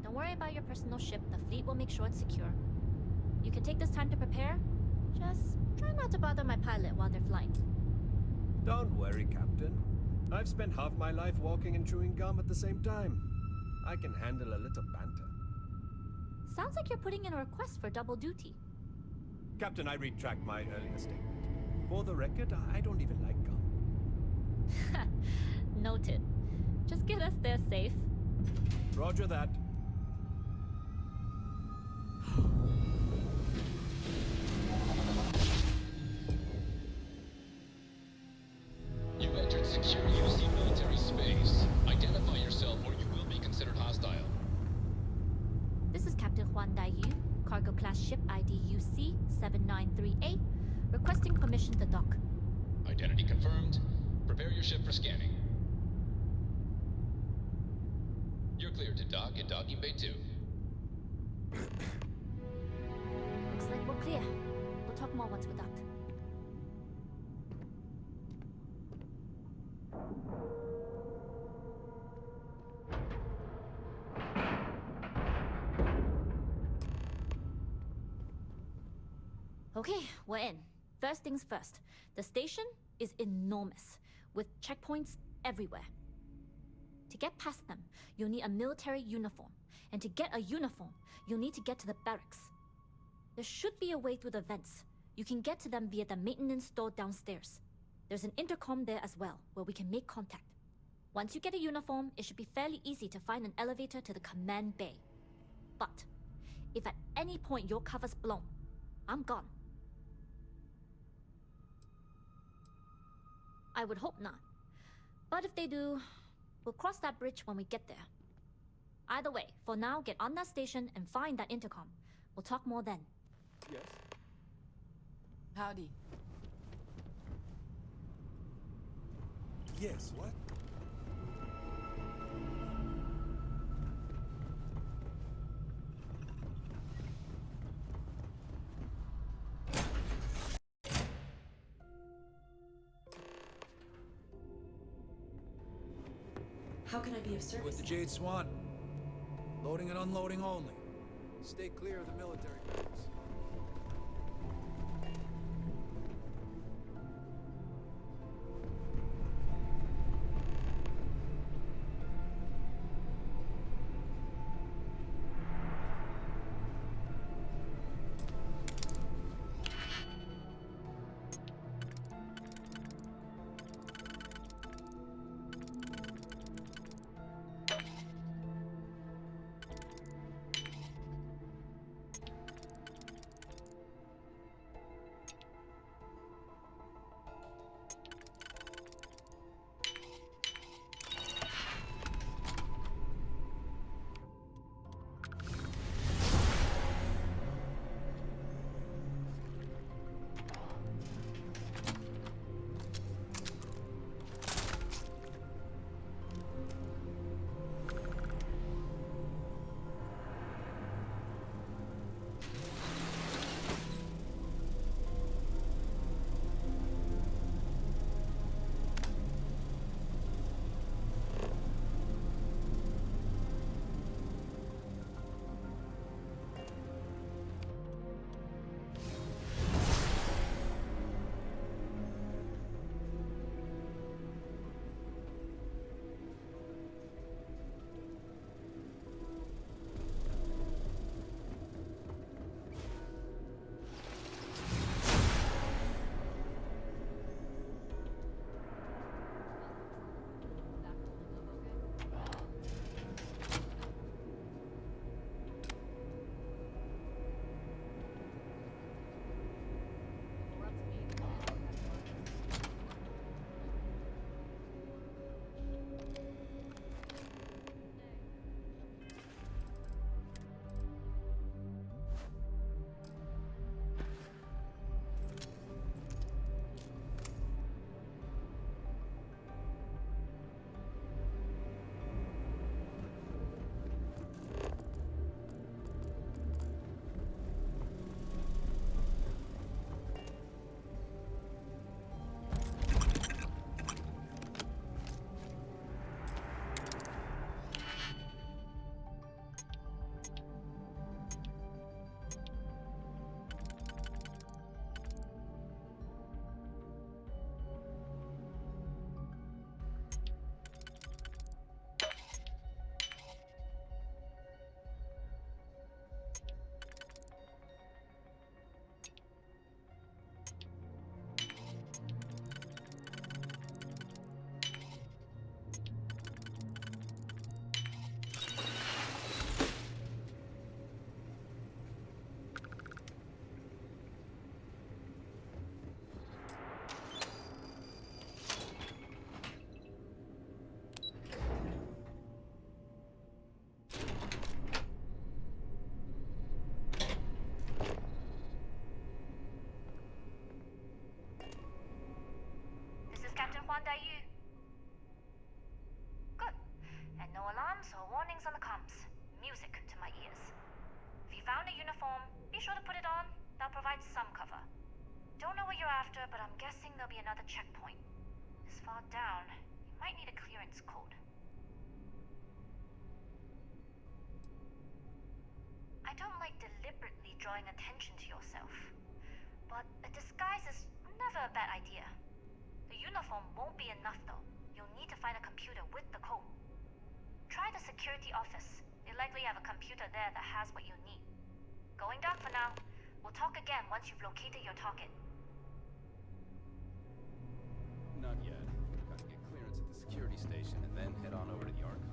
Don't worry about your personal ship. The fleet will make sure it's secure. You can take this time to prepare. Just try not to bother my pilot while they're flying. Don't worry, Captain. I've spent half my life walking and chewing gum at the same time. I can handle a little banter. Sounds like you're putting in a request for double duty. Captain, I retract my earlier statement. For the record, I don't even like gum. Noted. Just get us there safe. Roger that. You entered secure UC military space. Identify yourself or you will be considered hostile. This is Captain Huan Daiyu, cargo class ship ID UC-793A, requesting permission to dock. Identity confirmed. Prepare your ship for scanning. You're cleared to dock at docking bay 2. Looks like we're clear. We'll talk more once we're docked. Okay, we're in. First things first. The station is enormous, with checkpoints everywhere. To get past them, you'll need a military uniform. And to get a uniform, you'll need to get to the barracks. There should be a way through the vents. You can get to them via the maintenance store downstairs. There's an intercom there as well, where we can make contact. Once you get a uniform, it should be fairly easy to find an elevator to the command bay. But if at any point your cover's blown, I'm gone. I would hope not. But if they do, we'll cross that bridge when we get there. Either way, for now, get on that station and find that intercom. We'll talk more then. Yes. Howdy. Yes, what? How can I be of service? With the Jade Swan. Loading and unloading only. Stay clear of the military base. Be sure to put it on. That'll provide some cover. Don't know what you're after, but I'm guessing there'll be another checkpoint. This far down, you might need a clearance code. I don't like deliberately drawing attention to yourself, but a disguise is never a bad idea. The uniform won't be enough though. You'll need to find a computer with the code. Try the security office. They likely have a computer there that has what you need. Going down for now. We'll talk again once you've located your target. Not yet. Got to get clearance at the security station and then head on over to the archives.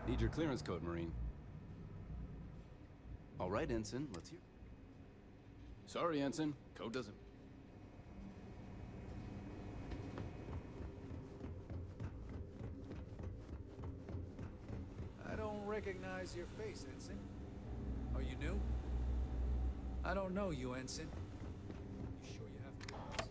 Need your clearance code, Marine. All right, Ensign, let's hear. Sorry, Ensign. Code doesn't... I don't recognize your face, Ensign. Are you new? I don't know you, Ensign. You sure you have clearance?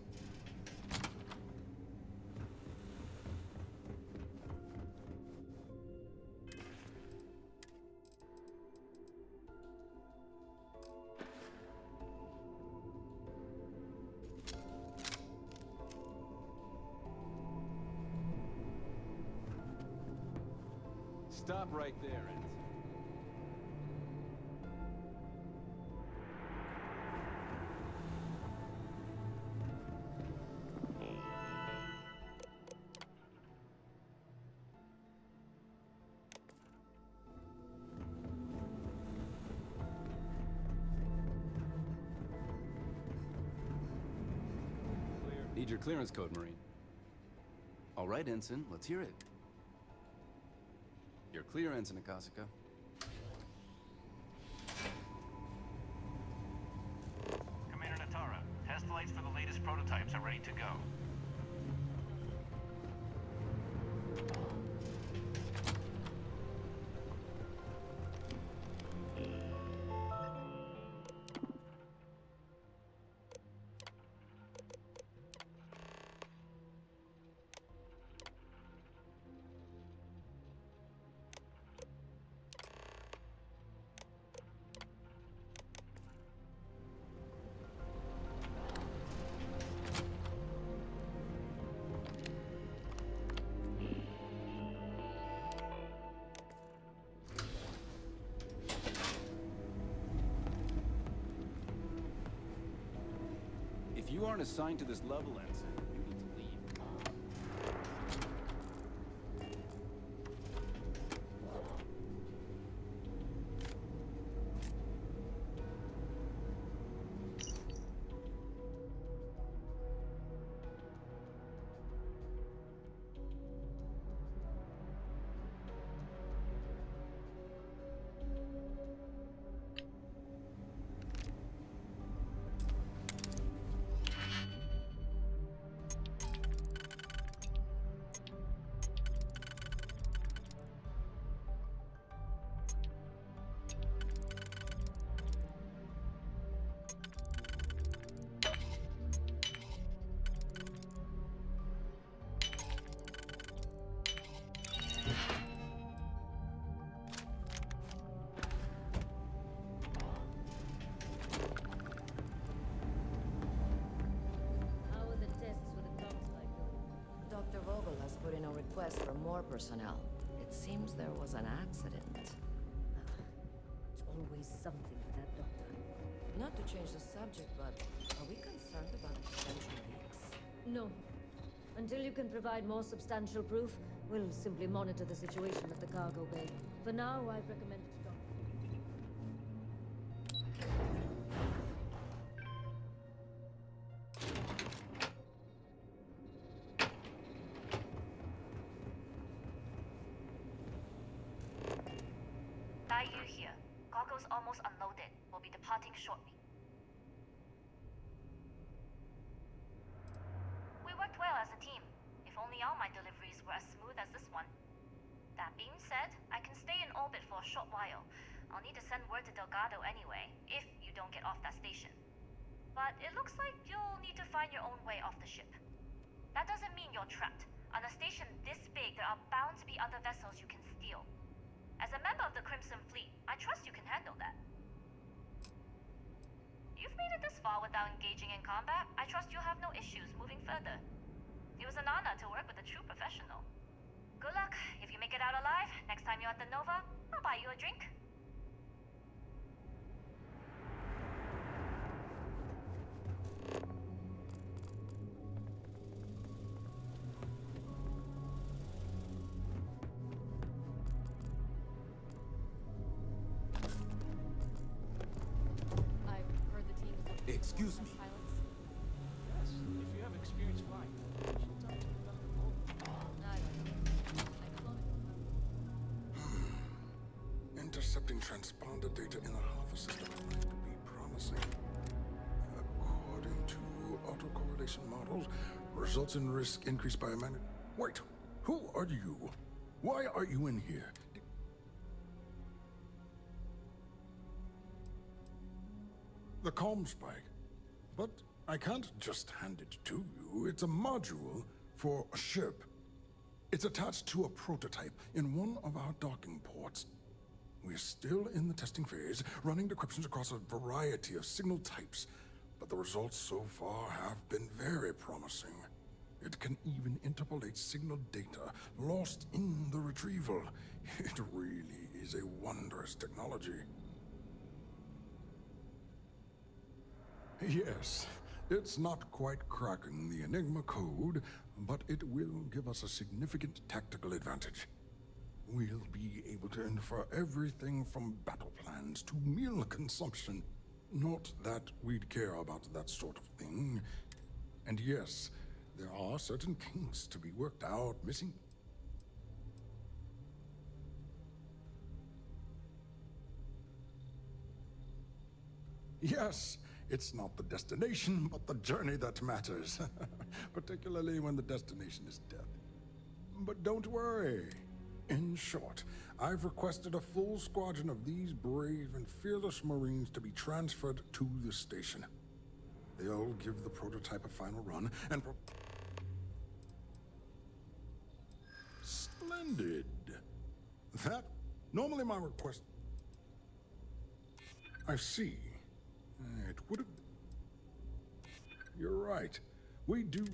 Stop right there, Ensign. Need your clearance code, Marine. All right, Ensign, let's hear it. You're clear, Ensign Akasaka. Commander Natara, test flights for the latest prototypes are ready to go. If you aren't assigned to this level, Ensign, you need to leave. request for more personnel. It seems there was an accident. It's always something with that doctor. Not to change the subject, but are we concerned about potential leaks? No. Until you can provide more substantial proof, we'll simply monitor the situation at the cargo bay. For now, I'd recommend it stop. Daiyu here. Cargo's almost unloaded. We'll be departing shortly. We worked well as a team. If only all my deliveries were as smooth as this one. That being said, I can stay in orbit for a short while. I'll need to send word to Delgado anyway, if you don't get off that station. But it looks like you'll need to find your own way off the ship. That doesn't mean you're trapped. On a station this big, there are bound to be other vessels you can steal. As a member of the Crimson Fleet, I trust you can handle that. You've made it this far without engaging in combat. I trust you'll have no issues moving further. It was an honor to work with a true professional. Good luck. If you make it out alive, next time you're at the Nova, I'll buy you a drink. I've heard the team is looking Excuse for me. pilots. Yes, if you have experience flying, you should talk to Dr. Bolton. I don't know. Intercepting transponder data in the Alpha system might be promising. According to autocorrelation models, results in risk increased by a minute. Wait, who are you? Why are you in here? The comm spike. But I can't just hand it to you. It's a module for a ship. It's attached to a prototype in one of our docking ports. We're still in the testing phase, running decryptions across a variety of signal types, but the results so far have been very promising. It can even interpolate signal data lost in the retrieval. It really is a wondrous technology. Yes, it's not quite cracking the Enigma code, but it will give us a significant tactical advantage. We'll be able to infer everything from battle plans to meal consumption. Not that we'd care about that sort of thing. And yes, there are certain kinks to be worked out, missing. Yes, it's not the destination, but the journey that matters. Particularly when the destination is death. But don't worry. In short, I've requested a full squadron of these brave and fearless Marines to be transferred to the station. They'll give the prototype a final run and Splendid. That, normally my request... I see. It would have... You're right. We do...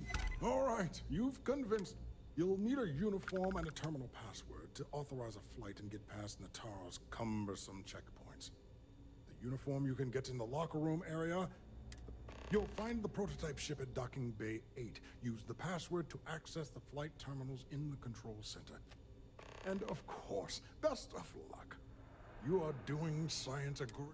All right, you've convinced... You'll need a uniform and a terminal password to authorize a flight and get past Nataro's cumbersome checkpoints. The uniform you can get in the locker room area. You'll find the prototype ship at Docking Bay 8. Use the password to access the flight terminals in the control center. And of course, best of luck. You are doing science a great...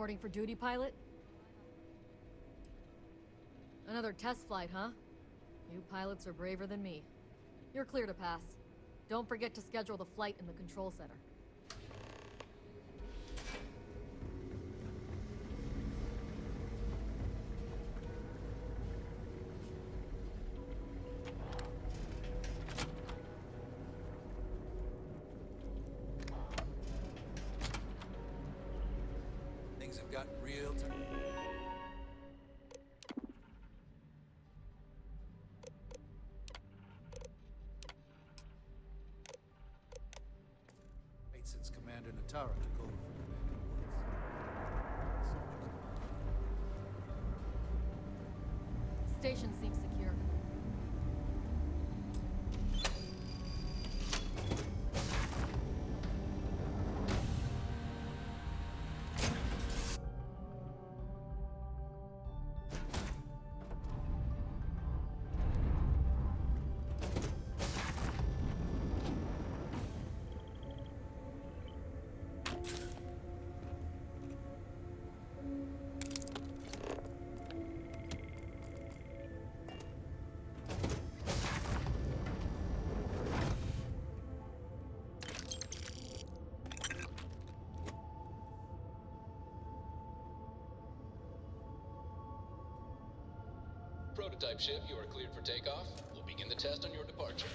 reporting for duty, pilot? Another test flight, huh? You pilots are braver than me. You're clear to pass. Don't forget to schedule the flight in the control center. Things have gotten real. Wait since Commander Natara took over from Commander Woods. Station seems secure. Prototype ship, you are cleared for takeoff. We'll begin the test on your departure.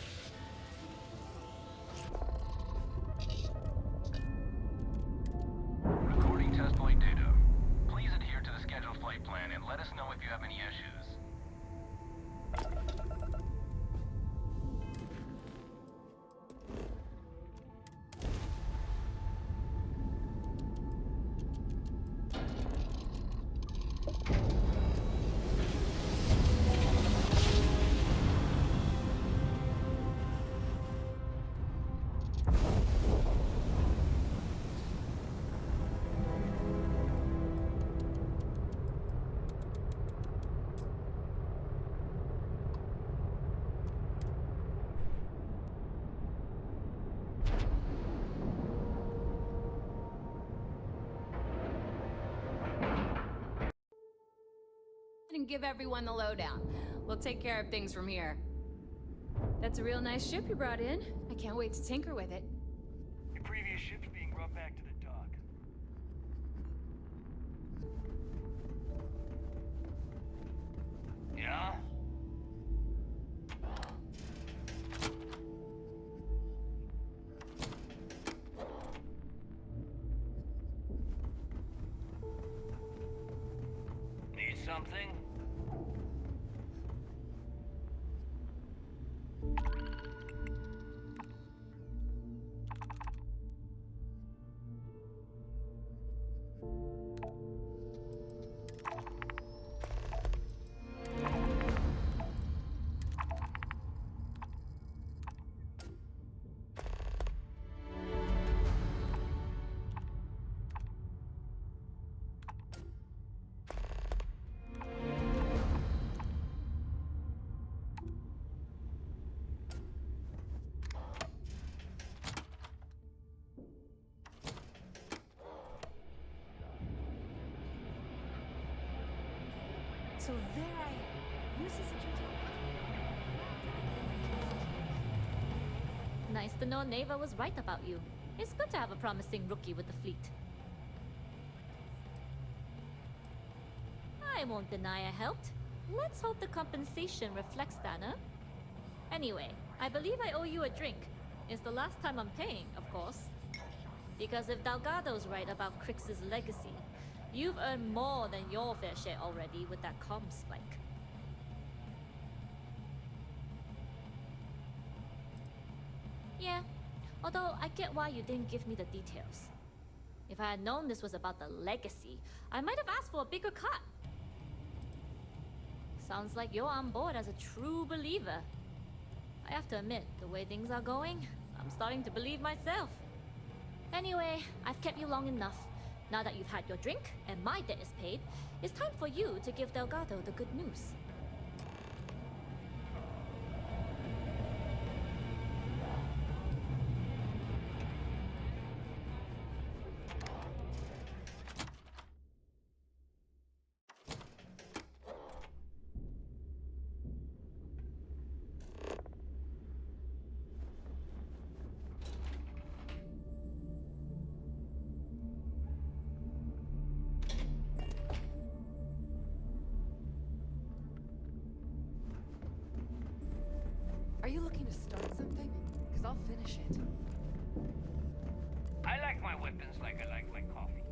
Recording test flight data. Please adhere to the scheduled flight plan and let us know if you have any issues. And give everyone the lowdown. We'll take care of things from here. That's a real nice ship you brought in. I can't wait to tinker with it. Your previous ship's being brought back to the dock. Yeah? Need something? So there I am. Use the security. Nice to know Neva was right about you. It's good to have a promising rookie with the fleet. I won't deny I helped. Let's hope the compensation reflects that, huh? Anyway, I believe I owe you a drink. It's the last time I'm paying, of course. Because if Delgado's right about Crix's legacy, you've earned more than your fair share already with that comm spike. Yeah, although I get why you didn't give me the details. If I had known this was about the legacy, I might have asked for a bigger cut. Sounds like you're on board as a true believer. I have to admit, the way things are going, I'm starting to believe myself. Anyway, I've kept you long enough. Now that you've had your drink and my debt is paid, it's time for you to give Delgado the good news. I'll finish it. I like my weapons like I like my coffee.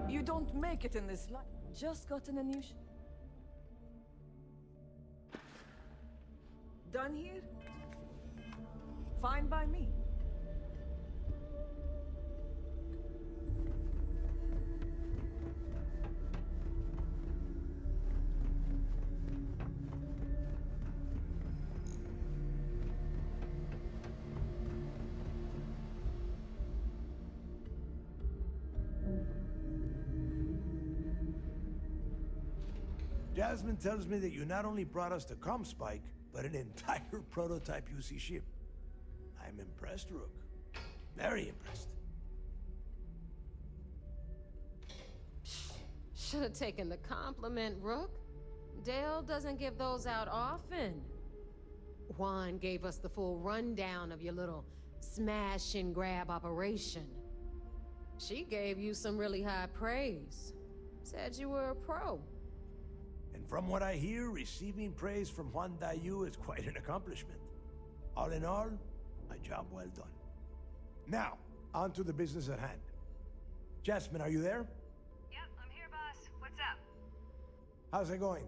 You don't make it in this life. Just gotten a new Done here? Fine by me. Jasmine tells me that you not only brought us the Comspike, but an entire prototype UC ship. I'm impressed, Rook. Very impressed. Should have taken the compliment, Rook. Dale doesn't give those out often. Juan gave us the full rundown of your little smash and grab operation. She gave you some really high praise. Said you were a pro. And from what I hear, receiving praise from Juan Dayu is quite an accomplishment. All in all, a job well done. Now, on to the business at hand. Jasmine, are you there? Yep, I'm here, boss. What's up? How's it going?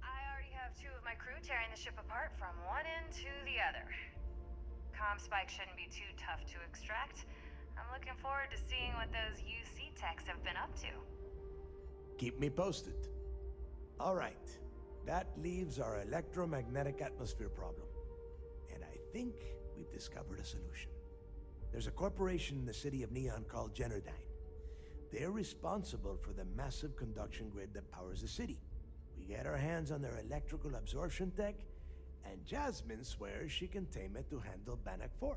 I already have 2 of my crew tearing the ship apart from one end to the other. Comspike shouldn't be too tough to extract. I'm looking forward to seeing what those UC techs have been up to. Keep me posted. All right, that leaves our electromagnetic atmosphere problem. And I think we've discovered a solution. There's a corporation in the city of Neon called Generdyne. They're responsible for the massive conduction grid that powers the city. We get our hands on their electrical absorption tech, and Jasmine swears she can tame it to handle Bannock 4.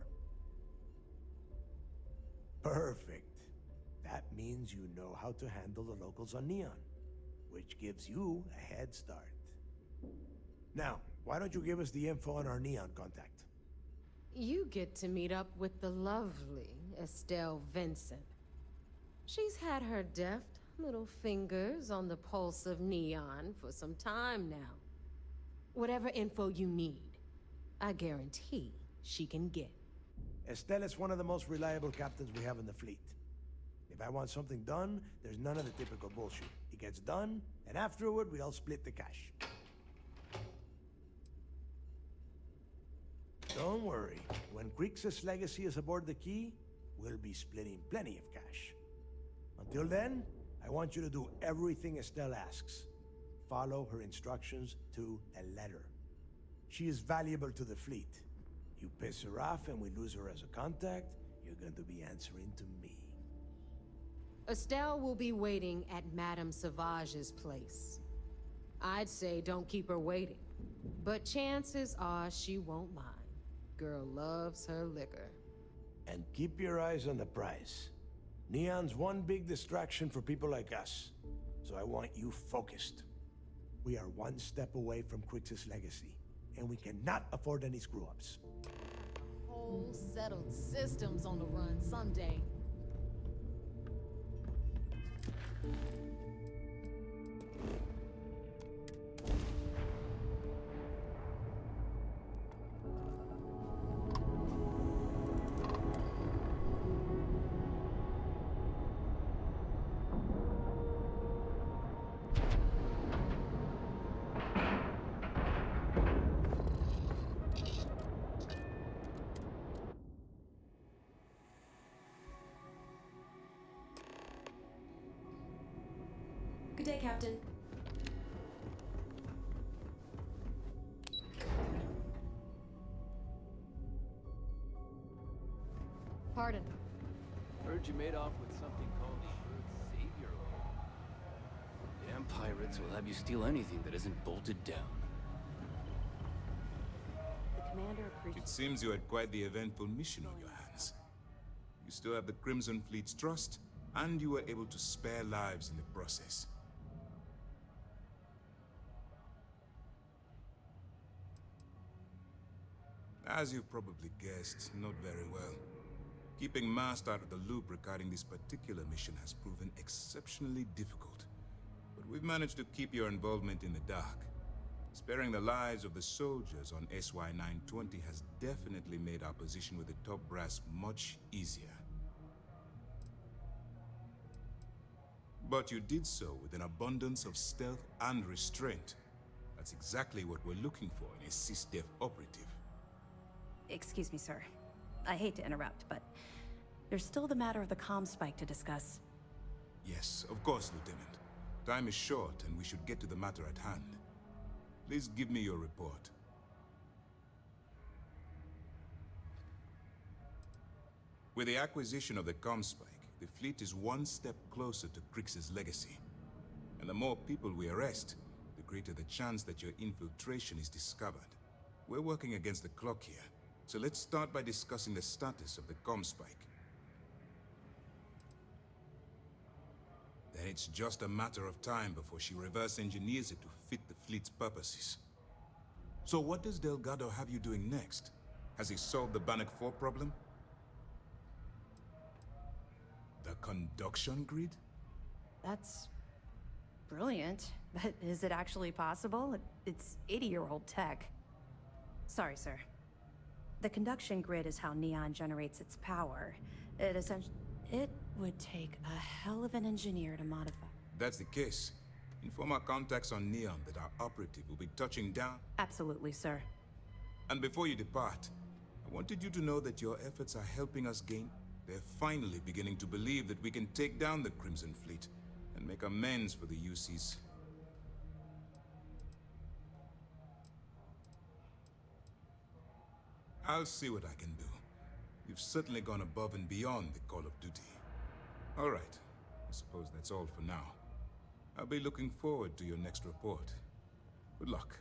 Perfect. That means you know how to handle the locals on Neon, which gives you a head start. Now, why don't you give us the info on our Neon contact? You get to meet up with the lovely Estelle Vincent. She's had her deft little fingers on the pulse of Neon for some time now. Whatever info you need, I guarantee she can get. Estelle is one of the most reliable captains we have in the fleet. If I want something done, there's none of the typical bullshit. It gets done, and afterward, we all split the cash. Don't worry. When Crixus' legacy is aboard the Key, we'll be splitting plenty of cash. Until then, I want you to do everything Estelle asks. Follow her instructions to a letter. She is valuable to the fleet. You piss her off and we lose her as a contact, you're going to be answering to me. Estelle will be waiting at Madame Sauvage's place. I'd say don't keep her waiting, but chances are she won't mind. Girl loves her liquor. And keep your eyes on the prize. Neon's one big distraction for people like us, so I want you focused. We are one step away from Crixus' legacy, and we cannot afford any screw-ups. Whole settled systems on the run someday. Good day, Captain. Pardon. Heard you made off with something called the Earth Savior Oil. Damn pirates will have you steal anything that isn't bolted down. The commander It seems you had quite the eventful mission on your hands. You still have the Crimson Fleet's trust, and you were able to spare lives in the process. As you've probably guessed, not very well. Keeping Master out of the loop regarding this particular mission has proven exceptionally difficult. But we've managed to keep your involvement in the dark. Sparing the lives of the soldiers on SY-920 has definitely made our position with the top brass much easier. But you did so with an abundance of stealth and restraint. That's exactly what we're looking for in a SysDef operative. Excuse me, sir. I hate to interrupt, but there's still the matter of the comm spike to discuss. Yes, of course, Lieutenant. Time is short, and we should get to the matter at hand. Please give me your report. With the acquisition of the comm spike, the fleet is one step closer to Krix's legacy. And the more people we arrest, the greater the chance that your infiltration is discovered. We're working against the clock here, so let's start by discussing the status of the comm spike. Then it's just a matter of time before she reverse engineers it to fit the fleet's purposes. So what does Delgado have you doing next? Has he solved the Bannock 4 problem? The conduction grid? That's brilliant, but is it actually possible? It's 80-year-old tech. Sorry, sir. The conduction grid is how Neon generates its power. It would take a hell of an engineer to modify. That's the case. Inform our contacts on Neon that our operative will be touching down. Absolutely, sir. And before you depart, I wanted you to know that your efforts are helping us gain. They're finally beginning to believe that we can take down the Crimson Fleet and make amends for the UC's. I'll see what I can do. You've certainly gone above and beyond the call of duty. All right. I suppose that's all for now. I'll be looking forward to your next report. Good luck.